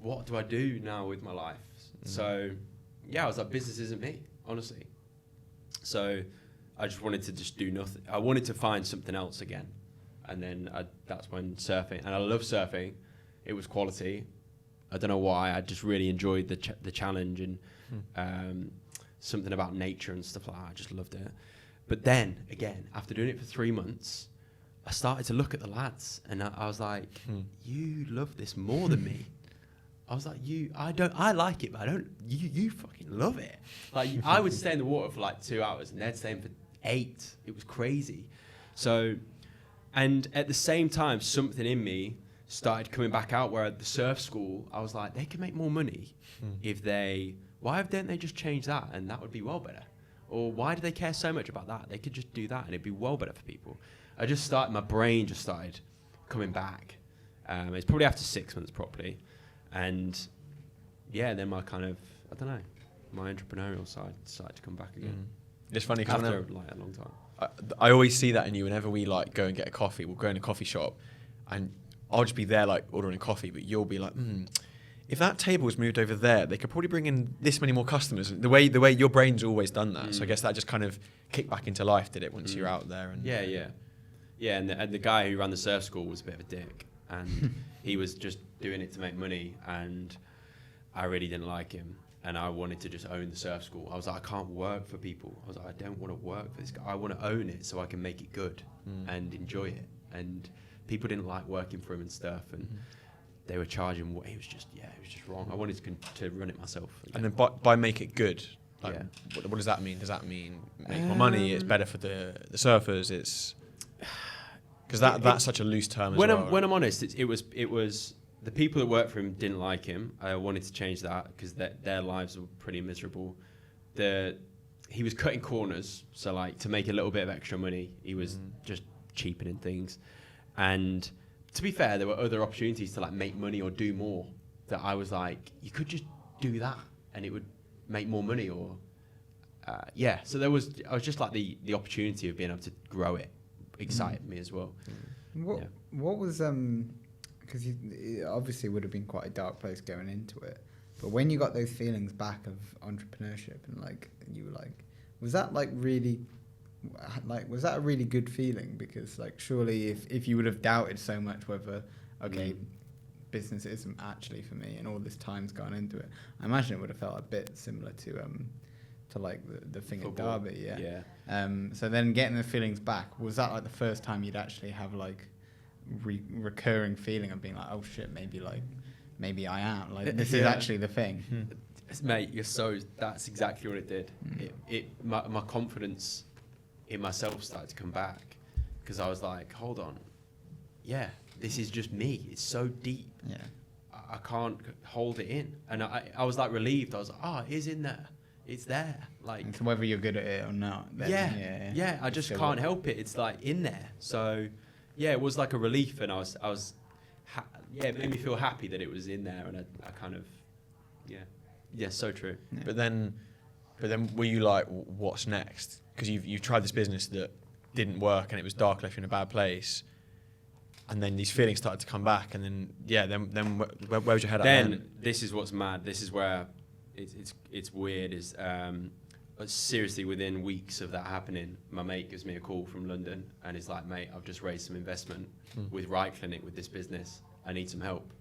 Speaker 1: what do I do now with my life? So I was like, business isn't me, honestly. So I just wanted to just do nothing. I wanted to find something else again. And then that's when surfing, and I love surfing. It was quality. I don't know why. I just really enjoyed the challenge and something about nature and stuff like that. I just loved it. But then, again, after doing it for 3 months, I started to look at the lads, and I was like, you love this more than me. I was like, I like it, but I don't, you fucking love it. Like, I would stay in the water for like 2 hours, and they'd stay in for 8. It was crazy. So, and at the same time, something in me started coming back out, where at the surf school, I was like, they can make more money if why don't they just change that, and that would be well better? Or why do they care so much about that? They could just do that, and it'd be well better for people. My brain just started coming back. It's probably after 6 months properly. And then my kind of, I don't know, my entrepreneurial side started to come back again.
Speaker 3: It's funny because
Speaker 1: after like a long time.
Speaker 3: I always see that in you. Whenever we like go and get a coffee, we'll go in a coffee shop, and I'll just be there like ordering a coffee, but you'll be like, if that table was moved over there, they could probably bring in this many more customers. The way your brain's always done that. So I guess that just kind of kicked back into life, did it? Once you're out there. And
Speaker 1: And the guy who ran the surf school was a bit of a dick, and he was just doing it to make money, and I really didn't like him. and I wanted to just own the surf school. I was like, I can't work for people. I was like, I don't want to work for this guy. I want to own it so I can make it good and enjoy it. And people didn't like working for him and stuff, and they were charging what it was just wrong. I wanted to run it myself.
Speaker 3: And then by make it good, like, what does that mean? Does that mean make more money? It's better for the surfers. It's because that's such a loose term.
Speaker 1: When
Speaker 3: I'm
Speaker 1: honest, it was the people that worked for him didn't like him. I wanted to change that because their lives were pretty miserable. He was cutting corners, so like to make a little bit of extra money, he was just cheapening things. And to be fair, there were other opportunities to like make money or do more that I was like, you could just do that and it would make more money or so I was just like the opportunity of being able to grow it excited me as well.
Speaker 2: What was because it obviously would have been quite a dark place going into it, but when you got those feelings back of entrepreneurship and like you were like, was that like really was that a really good feeling? Because like surely if you would have doubted so much whether business isn't actually for me and all this time's gone into it, I imagine it would have felt a bit similar to like the thing
Speaker 1: Football.
Speaker 2: at Derby. So then getting the feelings back, was that like the first time you'd actually have like recurring feeling of being like, oh shit, maybe I am like this is actually the thing.
Speaker 1: Mate, that's exactly what it did. My confidence in myself started to come back because I was like, hold on, this is just me. It's so deep. I can't hold it in. And I was like relieved. I was like, it is in there. It's there. Like,
Speaker 2: and so whether you're good at it or not, then
Speaker 1: I just can't help it. It's like in there. So it was like a relief, and it made me feel happy that it was in there, and I kind of so true.
Speaker 3: But then were you like, what's next? Because you've tried this business that didn't work and it was dark, left you in a bad place, and then these feelings started to come back, and then where was your head at then?
Speaker 1: This is what's mad. This is where it's weird. Is seriously within weeks of that happening, my mate gives me a call from London and he's like, mate, I've just raised some investment with Right Clinic with this business. I need some help.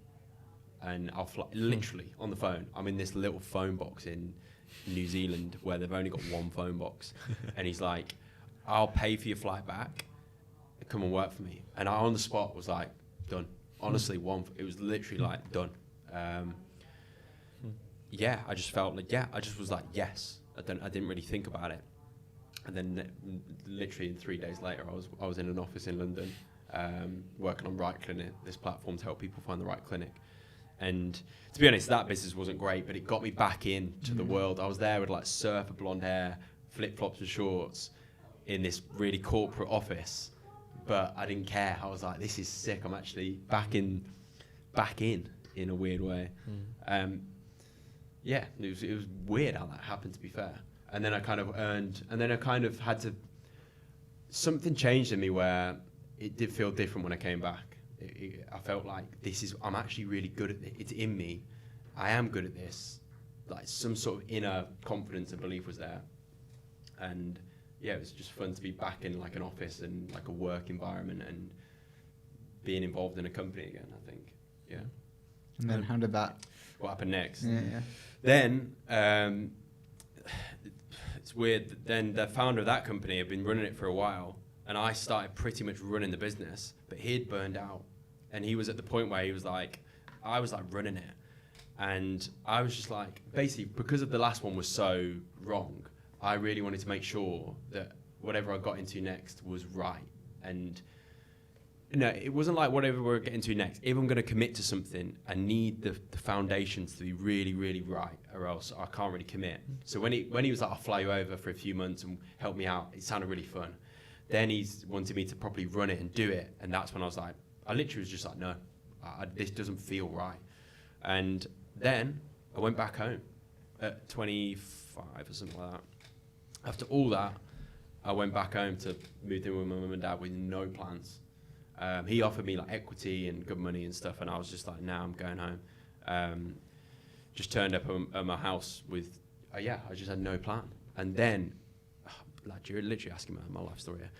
Speaker 1: And I'll fly literally on the phone. I'm in this little phone box in New Zealand where they've only got one phone box. And he's like, I'll pay for your flight back. Come and work for me. And I on the spot was like, done. Honestly, it was literally like done. I just felt like, I just was like, yes. I didn't really think about it. And then literally 3 days later, I was in an office in London working on Right Clinic, this platform to help people find the right clinic. And to be honest, that business wasn't great, but it got me back into the world. I was there with like surfer blonde hair, flip-flops and shorts in this really corporate office, but I didn't care. I was like, this is sick. I'm actually back in a weird way. It was weird how that happened, to be fair. And then I kind of had to, something changed in me where it did feel different when I came back. I felt like I'm actually really good at it. It's in me. I am good at this. Like some sort of inner confidence and belief was there. And it was just fun to be back in like an office and like a work environment and being involved in a company again, I think. Yeah.
Speaker 2: And then how did that?
Speaker 1: What happened next?
Speaker 2: Yeah.
Speaker 1: Then it's weird. Then the founder of that company had been running it for a while, and I started pretty much running the business. But he'd burned out, and he was at the point where he was like, I was like running it, and I was just like, basically because of the last one was so wrong, I really wanted to make sure that whatever I got into next was right. And it wasn't like whatever we're getting to next. If I'm going to commit to something, I need the foundations to be really, really right, or else I can't really commit. So when he was like, I'll fly you over for a few months and help me out, it sounded really fun. Then he's wanted me to properly run it and do it, and that's when I was like, I literally was just like, no, this doesn't feel right. And then I went back home at 25 or something like that. After all that, I went back home to move in with my mum and dad with no plans. He offered me like equity and good money and stuff, and I was just like, nah, I'm going home. Just turned up at my house with, I just had no plan. And then, like, you're literally asking my life story here.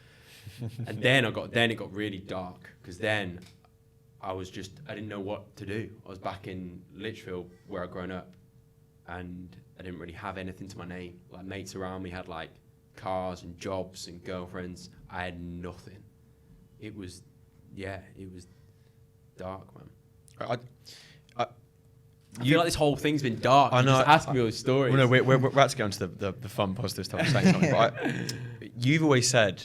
Speaker 1: And then it got really dark, because then I didn't know what to do. I was back in Litchfield where I'd grown up, and I didn't really have anything to my name. Like mates around me had like cars and jobs and girlfriends. I had nothing. It was dark, man. I feel like this whole thing's been dark.
Speaker 3: I know.
Speaker 1: You just ask me all these stories.
Speaker 3: Well, no, we're about to get onto the fun, positive stuff. I'm saying something, but you've always said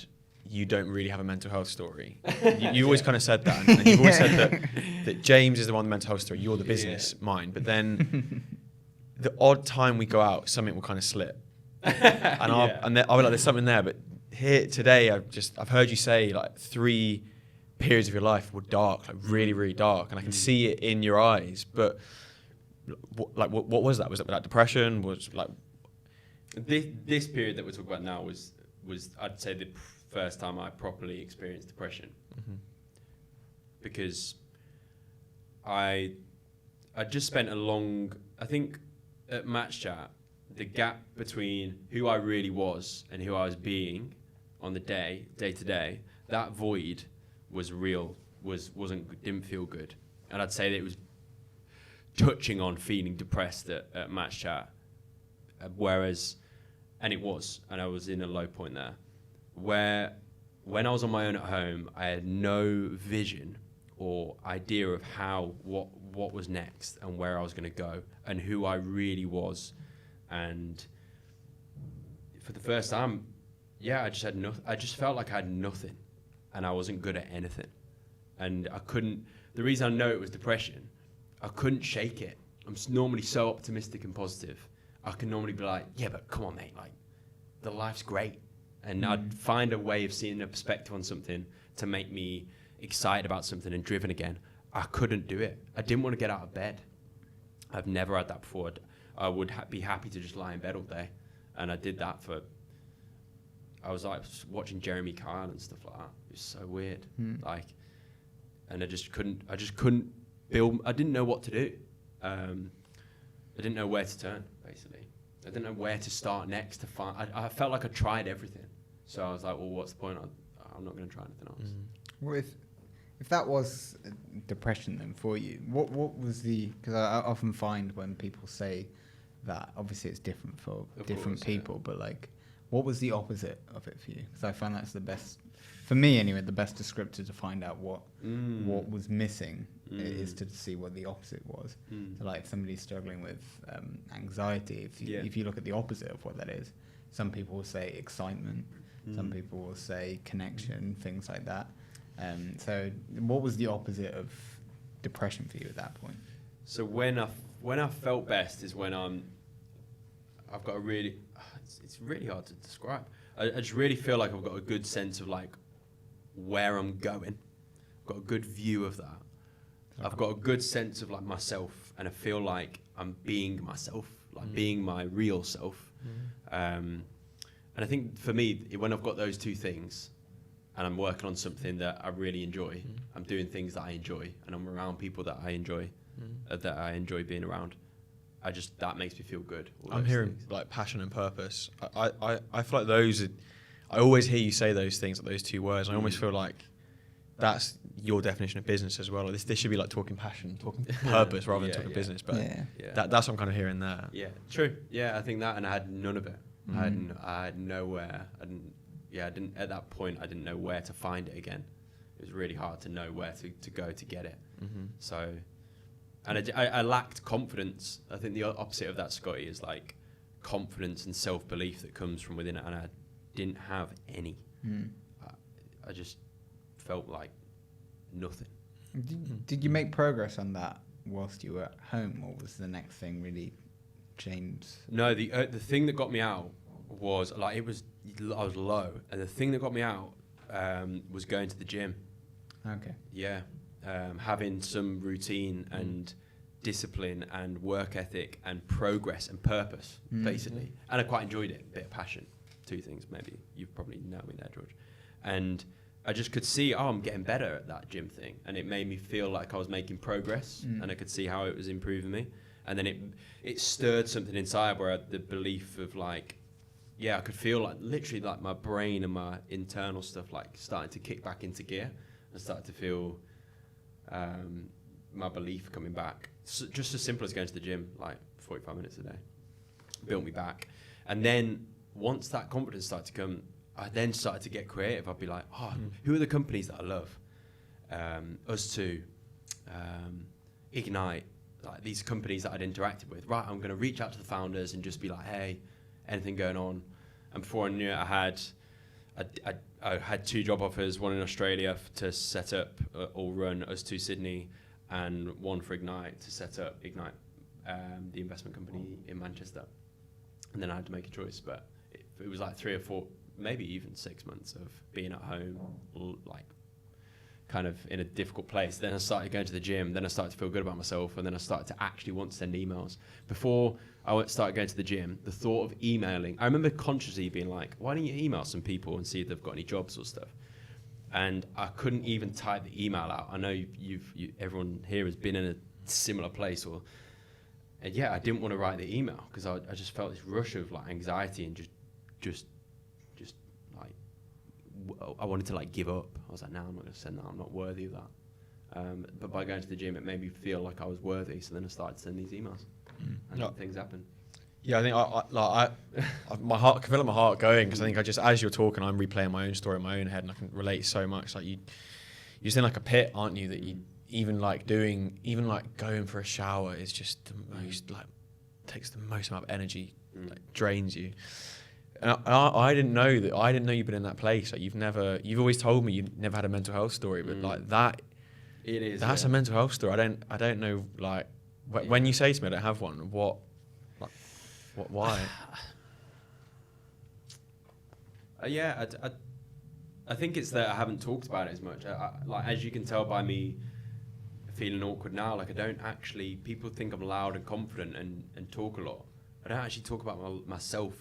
Speaker 3: you don't really have a mental health story. You always kind of said that, and you've always said that James is the one with the mental health story. You're the business mind. But then the odd time we go out, something will kind of slip, and I'll be like, "There's something there." But here today, I've heard you say like 3 periods of your life were dark, like really, really dark, and I can see it in your eyes. But what was that? Was it like depression? Was like
Speaker 1: this period that we're talking about now was I'd say the first time I properly experienced depression, because I just spent I think at Match Chat, the gap between who I really was and who I was being on the day to day, that void was real, didn't feel good. And I'd say that it was touching on feeling depressed at Match Chat, and I was in a low point there, where when I was on my own at home, I had no vision or idea of what was next and where I was going to go and who I really was. And for the first time, I just had nothing. I just felt like I had nothing, and I wasn't good at anything. And I couldn't. The reason I know it was depression, I couldn't shake it. I'm normally so optimistic and positive. I can normally be like, yeah, but come on, mate, like, the life's great. And I'd find a way of seeing a perspective on something to make me excited about something and driven again. I couldn't do it. I didn't want to get out of bed. I've never had that before. I would be happy to just lie in bed all day. And I did that I was like watching Jeremy Kyle and stuff like that. It was so weird. Like, and I just couldn't build. I didn't know what to do. I didn't know where to turn, basically. I didn't know where to start next to find. I felt like I tried everything. So I was like, well, what's the point? I'm not going to try anything else.
Speaker 2: Well, if that was depression then for you, what was the? Because I often find when people say that, obviously it's different for different people, but like, what was the opposite of it for you? Because I find that's the best, for me anyway, the best descriptor to find out what was missing is to see what the opposite was. So like if somebody's struggling with anxiety, if you look at the opposite of what that is, some people will say excitement, some people will say connection, things like that. So what was the opposite of depression for you at that point?
Speaker 1: So when I felt best is when I've got a really, it's really hard to describe. I just really feel like I've got a good sense of like where I'm going. I've got a good view of that. I've got a good sense of like myself, and I feel like I'm being myself, like being my real self. And I think for me, when I've got those two things, and I'm working on something that I really enjoy, I'm doing things that I enjoy, and I'm around people that I enjoy, being around. That makes me feel good.
Speaker 3: I'm hearing like passion and purpose. I feel like those. I always hear you say those things, like those two words. I almost feel like that's your definition of business as well. This should be like talking passion, talking purpose rather than talking business. But that's what I'm kind of hearing there.
Speaker 1: Yeah, true. Yeah, I think that, and I had none of it. I had nowhere. I didn't at that point. I didn't know where to find it again. It was really hard to know where to go to get it. So, and I lacked confidence. I think the opposite of that, Scotty, is like confidence and self-belief that comes from within it, and I didn't have any. I just felt like nothing.
Speaker 2: Did you make progress on that whilst you were at home, or was the next thing really James?
Speaker 1: No, the thing that got me out was like I was low, and the thing that got me out was going to the gym.
Speaker 2: Okay.
Speaker 1: Yeah, having some routine and discipline and work ethic and progress and purpose, basically. And I quite enjoyed it. A bit of passion. Two things, maybe. You probably know me there, George. And I just could see, I'm getting better at that gym thing. And it made me feel like I was making progress, and I could see how it was improving me. And then it stirred something inside where I had the belief of like, I could feel like literally like my brain and my internal stuff like starting to kick back into gear. I started to feel my belief coming back. So just as simple as going to the gym like 45 minutes a day. built me back. And then once that confidence started to come, I then started to get creative. I'd be like, who are the companies that I love? Us Two, Ignite, like these companies that I'd interacted with. Right, I'm going to reach out to the founders and just be like, hey, anything going on? And before I knew it, I had 2 job offers, one in Australia to set up or run Us Two Sydney, and one for Ignite to set up Ignite, the investment company in Manchester. And then I had to make a choice, but it was like 3 or 4, maybe even 6 months of being at home, like kind of in a difficult place. Then I started going to the gym. Then I started to feel good about myself, and then I started to actually want to send emails. Before I started going to the gym, the thought of emailing, I remember consciously being like, why don't you email some people and see if they've got any jobs or stuff? And I couldn't even type the email out. I know everyone here has been in a similar place, and yeah, I didn't want to write the email because I just felt this rush of like anxiety and just like I wanted to like give up. I was like, no, I'm not going to send that. I'm not worthy of that. But by going to the gym, it made me feel like I was worthy. So then I started to send these emails, and things happen.
Speaker 3: Yeah, I think my heart, I can feel my heart going, because I think as you're talking, I'm replaying my own story in my own head, and I can relate so much. Like you're just in like a pit, aren't you? That you even going for a shower is just the most takes the most amount of energy, like drains you. And I didn't know that. I didn't know you'd been in that place. Like you've always told me you've never had a mental health story, but like that, that's a mental health story. I don't know. Like when you say to me, I don't have one. Why?
Speaker 1: I think it's that I haven't talked about it as much. Like as you can tell by me feeling awkward now, like I don't actually. People think I'm loud and confident and talk a lot. I don't actually talk about myself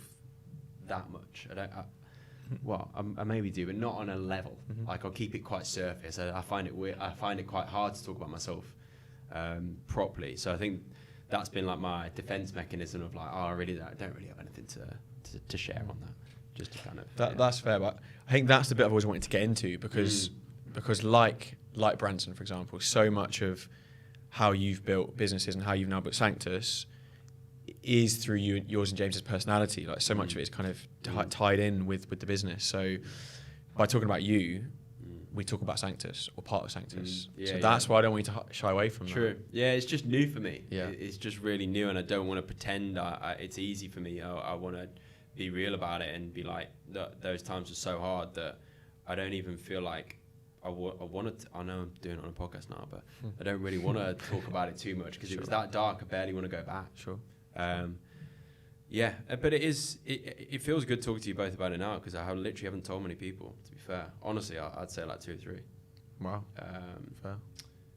Speaker 1: that much. I maybe do, but not on a level.
Speaker 3: Mm-hmm.
Speaker 1: Like I'll keep it quite surface. I find it weird. I find it quite hard to talk about myself properly. So I think that's been like my defense mechanism of like, I don't really have anything to share on that. Just to kind of
Speaker 3: that's fair, but I think that's the bit I've always wanted to get into because like Branson, for example, so much of how you've built businesses and how you've now built Sanctus is through yours and James's personality. Like so much of it is kind of tied in with the business. So by talking about you, we talk about Sanctus or part of Sanctus. So that's why I don't want you to shy away from that.
Speaker 1: True. Yeah, it's just new for me.
Speaker 3: Yeah.
Speaker 1: It's just really new, and I don't want to pretend it's easy for me. I want to be real about it and be like, those times are so hard that I don't even feel like I want to. I know I'm doing it on a podcast now, but I don't really want to talk about it too much because it was that dark. I barely want to go back.
Speaker 3: Sure.
Speaker 1: But it feels good talking to you both about it now because I literally haven't told many people, to be fair. Honestly, I'd say like 2 or 3.
Speaker 3: Wow. Fair.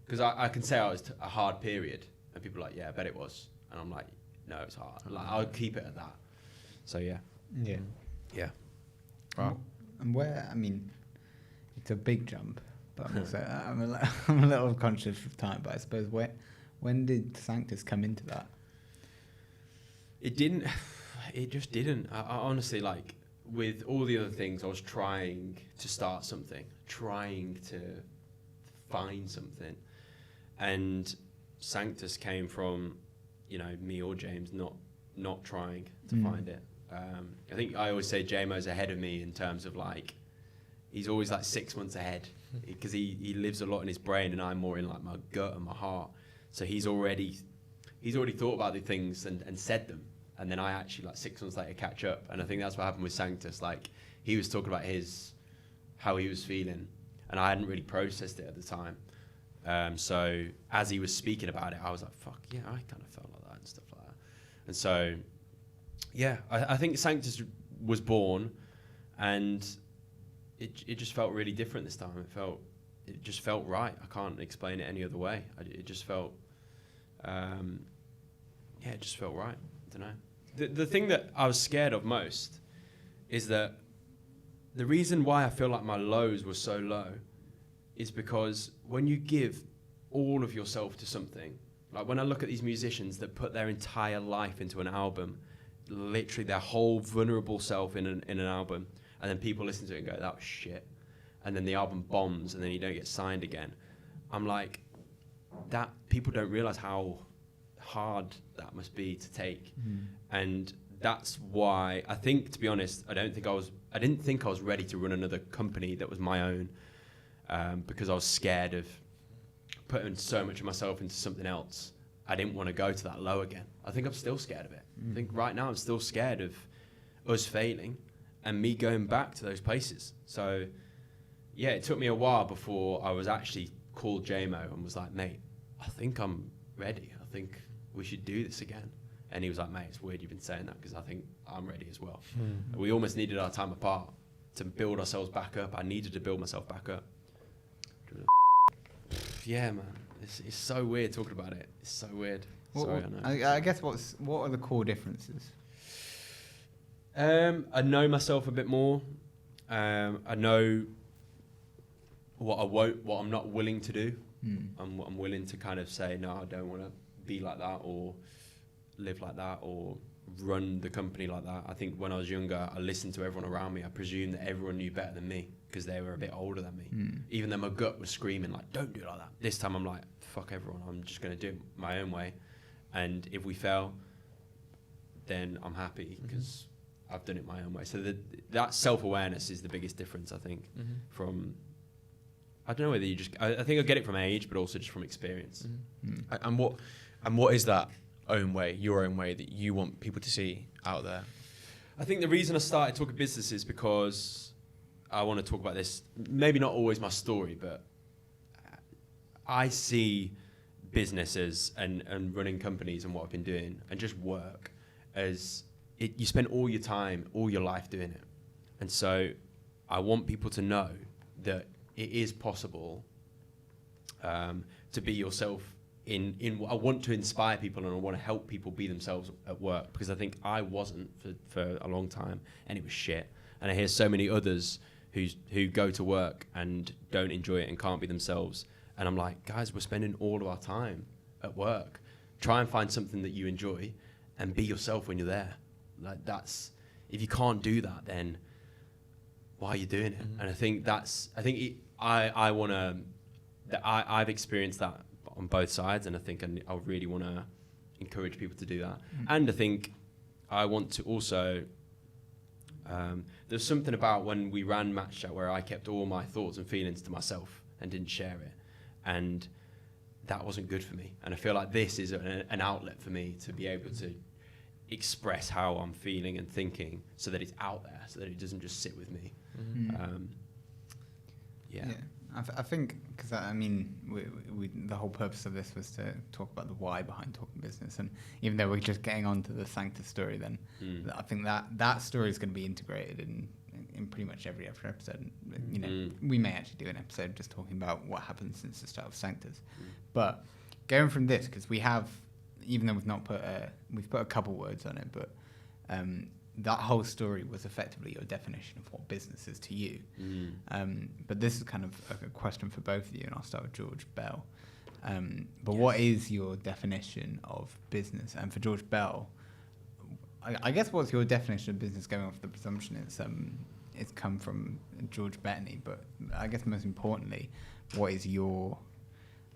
Speaker 1: Because I can say it was a hard period, and people are like, yeah, I bet it was. And I'm like, no, it's hard. Like, I'll keep it at that. So, yeah.
Speaker 2: Yeah.
Speaker 1: Yeah.
Speaker 3: Wow.
Speaker 2: And where, I mean, it's a big jump, but I'm also, I'm a little conscious of time, but I suppose when did Sanctus come into that?
Speaker 1: It didn't. It just didn't. I honestly, like, with all the other things, I was trying to start something, trying to find something. And Sanctus came from, me or James not trying to find it. I think I always say JMO's ahead of me in terms of, like, he's always, like, 6 months ahead because he lives a lot in his brain and I'm more in, like, my gut and my heart. So he's already thought about the things and said them. And then I actually, like 6 months later, catch up. And I think that's what happened with Sanctus. Like, he was talking about how he was feeling, and I hadn't really processed it at the time. So as he was speaking about it, I was like, fuck, yeah, I kind of felt like that and stuff like that. And so, yeah, I think Sanctus was born, and it just felt really different this time. It just felt right. I can't explain it any other way. It just felt, it just felt right. I don't know. The thing that I was scared of most is that the reason why I feel like my lows were so low is because when you give all of yourself to something, like when I look at these musicians that put their entire life into an album, literally their whole vulnerable self in an album, and then people listen to it and go, that was shit, and then the album bombs and then you don't get signed again. I'm like, people don't realize how hard that must be to take. And that's why I think, to be honest, I didn't think I was ready to run another company that was my own, because I was scared of putting so much of myself into something else. I didn't want to go to that low again. I think I'm still scared of it. I think right now I'm still scared of us failing and me going back to those places. So yeah, it took me a while before I was actually called JMO and was like, mate, I think I'm ready. I think we should do this again. And he was like, mate, it's weird you've been saying that because I think I'm ready as well. We almost needed our time apart to build ourselves back up. I needed to build myself back up. Yeah, man. It's so weird talking about it. It's so weird. Sorry, I know.
Speaker 2: I guess what are the core differences?
Speaker 1: I know myself a bit more. I know what I'm not willing to do. I'm willing to kind of say, no, I don't want to be like that or live like that or run the company like that. I think when I was younger, I listened to everyone around me. I presumed that everyone knew better than me because they were a bit older than me. Even though my gut was screaming like, don't do it like that. This time I'm like, fuck everyone. I'm just going to do it my own way. And if we fail, then I'm happy because I've done it my own way. So that self-awareness is the biggest difference, I think, from... I don't know whether you just... I think I get it from age, but also just from experience.
Speaker 3: And what is that own way, your own way, that you want people to see out there?
Speaker 1: I think the reason I started talking business is because I want to talk about this. Maybe not always my story, but I see businesses and running companies and what I've been doing and just work as you spend all your time, all your life doing it. And so I want people to know that it is possible to be yourself I want to inspire people and I want to help people be themselves at work, because I think I wasn't for a long time and it was shit. And I hear so many others who go to work and don't enjoy it and can't be themselves. And I'm like, guys, we're spending all of our time at work. Try and find something that you enjoy and be yourself when you're there. Like if you can't do that, then why are you doing it? And I think I want to, I've experienced that on both sides, and I think I really want to encourage people to do that. And I think I want to also, there's something about when we ran Match Chat where I kept all my thoughts and feelings to myself and didn't share it, and that wasn't good for me. And I feel like this is an outlet for me to be able to express how I'm feeling and thinking, so that it's out there, so that it doesn't just sit with me. Yeah.
Speaker 2: I think, because I mean, the whole purpose of this was to talk about the why behind talking business, and even though we're just getting on to the Sanctus story, then I think that story is going to be integrated in pretty much every episode. You know, we may actually do an episode just talking about what happened since the start of Sanctus, but going from this, because we have, even though we've put a couple words on it, but that whole story was effectively your definition of what business is to you. But this is kind of a question for both of you, and I'll start with George Bell. But what is your definition of business? And for George Bell, I guess what's your definition of business, going off the presumption it's come from George Bettany, but I guess most importantly, what is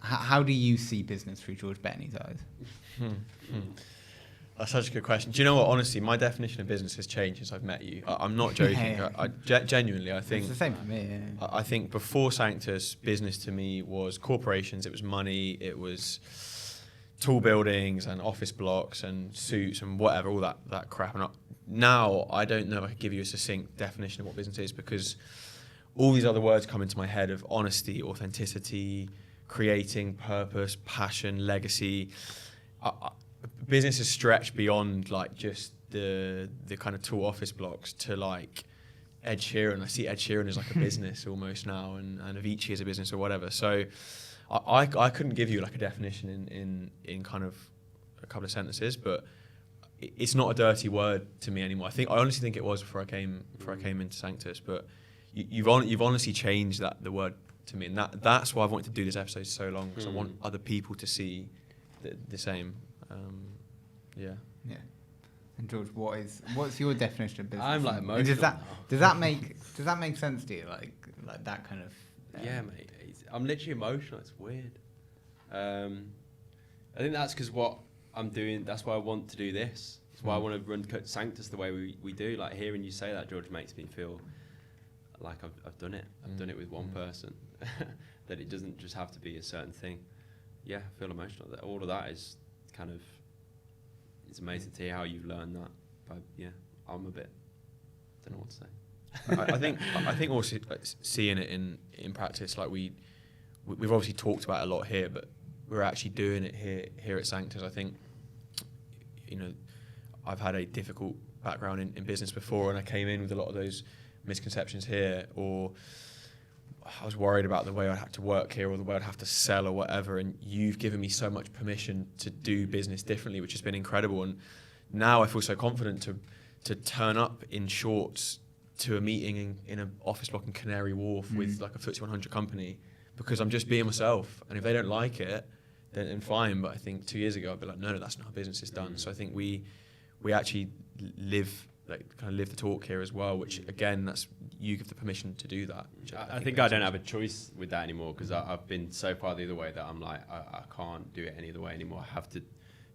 Speaker 2: how do you see business through George Bettany's eyes?
Speaker 3: That's such a good question. Do you know what? Honestly, my definition of business has changed since I've met you. I'm not joking. Genuinely, I think...
Speaker 2: It's the same for me, yeah.
Speaker 3: I think before Sanctus, business to me was corporations, it was money, it was tall buildings and office blocks and suits and whatever, all that crap. And now, I don't know if I could give you a succinct definition of what business is, because all these other words come into my head of honesty, authenticity, creating, purpose, passion, legacy. Business is stretched beyond like just the kind of tall office blocks to like Ed Sheeran. I see Ed Sheeran as like a business almost now, and Avicii as a business or whatever. So I couldn't give you like a definition in kind of a couple of sentences, but it's not a dirty word to me anymore. I honestly think it was before I came into Sanctus, but you've honestly changed the word to me, and that's why I've wanted to do this episode so long, because I want other people to see the same. Yeah.
Speaker 2: And George, what's your definition of business?
Speaker 1: I'm like emotional.
Speaker 2: Does that make sense to you? Like that kind of.
Speaker 1: Yeah, mate. I'm literally emotional. It's weird. I think that's because what I'm doing. That's why I want to do this. That's why I want to run Sanctus the way we do. Like hearing you say that, George, makes me feel like I've done it. I've done it with one person. That it doesn't just have to be a certain thing. Yeah, I feel emotional. That all of that is kind of, it's amazing to hear how you've learned that. But yeah, I'm a bit, don't know what to say.
Speaker 3: I think also seeing it in practice, like we've obviously talked about it a lot here, but we're actually doing it here at Sanctus. I think, I've had a difficult background in business before, and I came in with a lot of those misconceptions here, or I was worried about the way I'd have to work here or the way I'd have to sell or whatever, and you've given me so much permission to do business differently, which has been incredible. And now I feel so confident to turn up in shorts to a meeting in an office block in Canary Wharf with like a FTSE 100 company, because I'm just being myself. And if they don't like it, then fine. But I think 2 years ago I'd be like, no, that's not how business is done. So I think we actually live the talk here as well, which again, that's, you give the permission to do that.
Speaker 1: I think I don't have a choice with that anymore, because I've been so far the other way that I'm like, I can't do it any other way anymore. I have to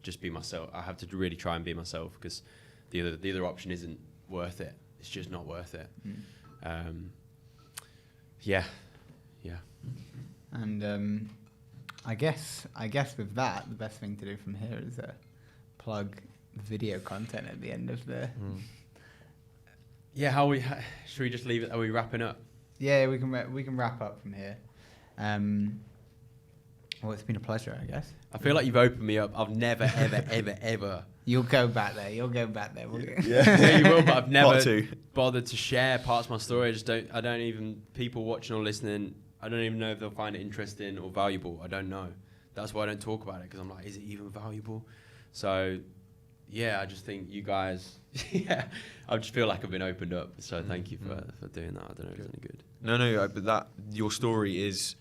Speaker 1: just be myself. I have to really try and be myself, because the other option isn't worth it. It's just not worth it. Yeah.
Speaker 2: And I guess with that, the best thing to do from here is plug video content at the end of the.
Speaker 1: Yeah, should we just leave it? Are we wrapping up?
Speaker 2: Yeah, we can wrap up from here. Well, it's been a pleasure, I guess.
Speaker 1: I feel like you've opened me up. I've never, ever.
Speaker 2: You'll go back there. Won't you?
Speaker 1: Yeah, you will. But I've never bothered to share parts of my story. I don't even, people watching or listening, I don't even know if they'll find it interesting or valuable. I don't know. That's why I don't talk about it, because I'm like, is it even valuable? So, yeah, I just think you guys, I just feel like I've been opened up. So thank you for doing that. I don't know if it's any good.
Speaker 3: No, but your story is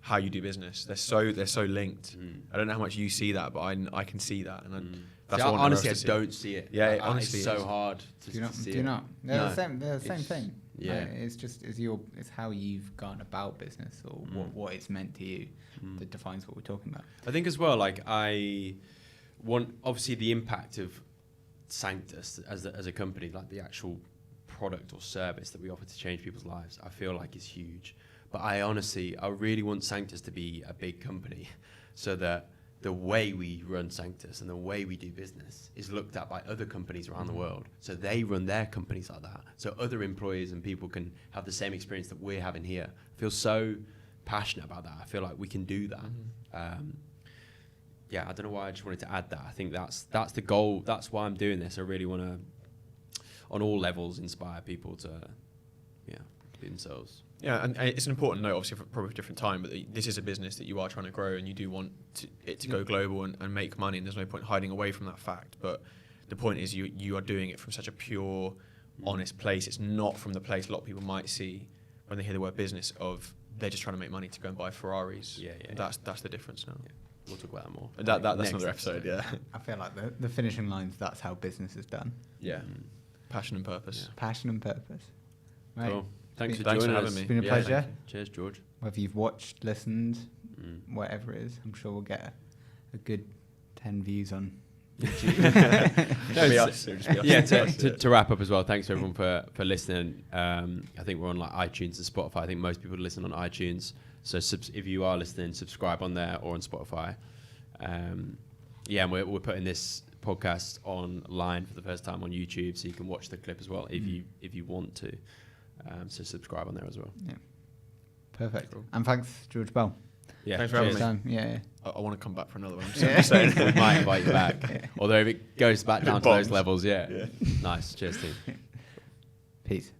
Speaker 3: how you do business. They're so linked. I don't know how much you see that, but I can see that, and that's what
Speaker 1: honestly I don't see it.
Speaker 3: Yeah, honestly,
Speaker 1: it's so hard to see.
Speaker 2: Do you not? They're
Speaker 1: No.
Speaker 2: the same thing.
Speaker 1: Yeah,
Speaker 2: it's how you've gone about business, or what it's meant to you that defines what we're talking about.
Speaker 1: I think as well, like I want, obviously the impact of Sanctus as a company, like the actual product or service that we offer to change people's lives, I feel like is huge. But I really want Sanctus to be a big company, so that the way we run Sanctus and the way we do business is looked at by other companies around the world. So they run their companies like that, so other employees and people can have the same experience that we're having here. I feel so passionate about that. I feel like we can do that. I don't know why I just wanted to add that. I think that's the goal. That's why I'm doing this. I really want to, on all levels, inspire people to, be themselves.
Speaker 3: Yeah, and it's an important note, obviously, for probably a different time, but this is a business that you are trying to grow, and you do want it to go global and make money, and there's no point hiding away from that fact. But the point is you are doing it from such a pure, honest place. It's not from the place a lot of people might see when they hear the word business of they're just trying to make money to go and buy Ferraris.
Speaker 1: Yeah.
Speaker 3: That's the difference now.
Speaker 1: Yeah. We'll talk about that more.
Speaker 3: That's another episode, yeah.
Speaker 2: I feel like the finishing lines, that's how business is done.
Speaker 3: Yeah. Passion and purpose.
Speaker 2: Yeah. Passion and purpose. Right.
Speaker 1: Cool. Thanks for
Speaker 3: having
Speaker 1: joining
Speaker 3: me.
Speaker 1: us.
Speaker 2: It's been a pleasure.
Speaker 1: Cheers, George.
Speaker 2: Whether you've watched, listened, whatever it is, I'm sure we'll get a good 10 views on YouTube.
Speaker 1: To wrap up as well, thanks everyone for listening. I think we're on like iTunes and Spotify. I think most people listen on iTunes. So if you are listening, subscribe on there or on Spotify. And we're putting this podcast online for the first time on YouTube, so you can watch the clip as well if you want to. So subscribe on there as well.
Speaker 2: Yeah, perfect. Cool. And thanks, George Bell.
Speaker 1: Yeah,
Speaker 3: thanks for having
Speaker 2: me. Yeah.
Speaker 3: I want to come back for another one. I'm just saying.
Speaker 1: We might invite you back. Although if it goes back down to those levels, yeah. Nice. Cheers, team.
Speaker 2: Peace.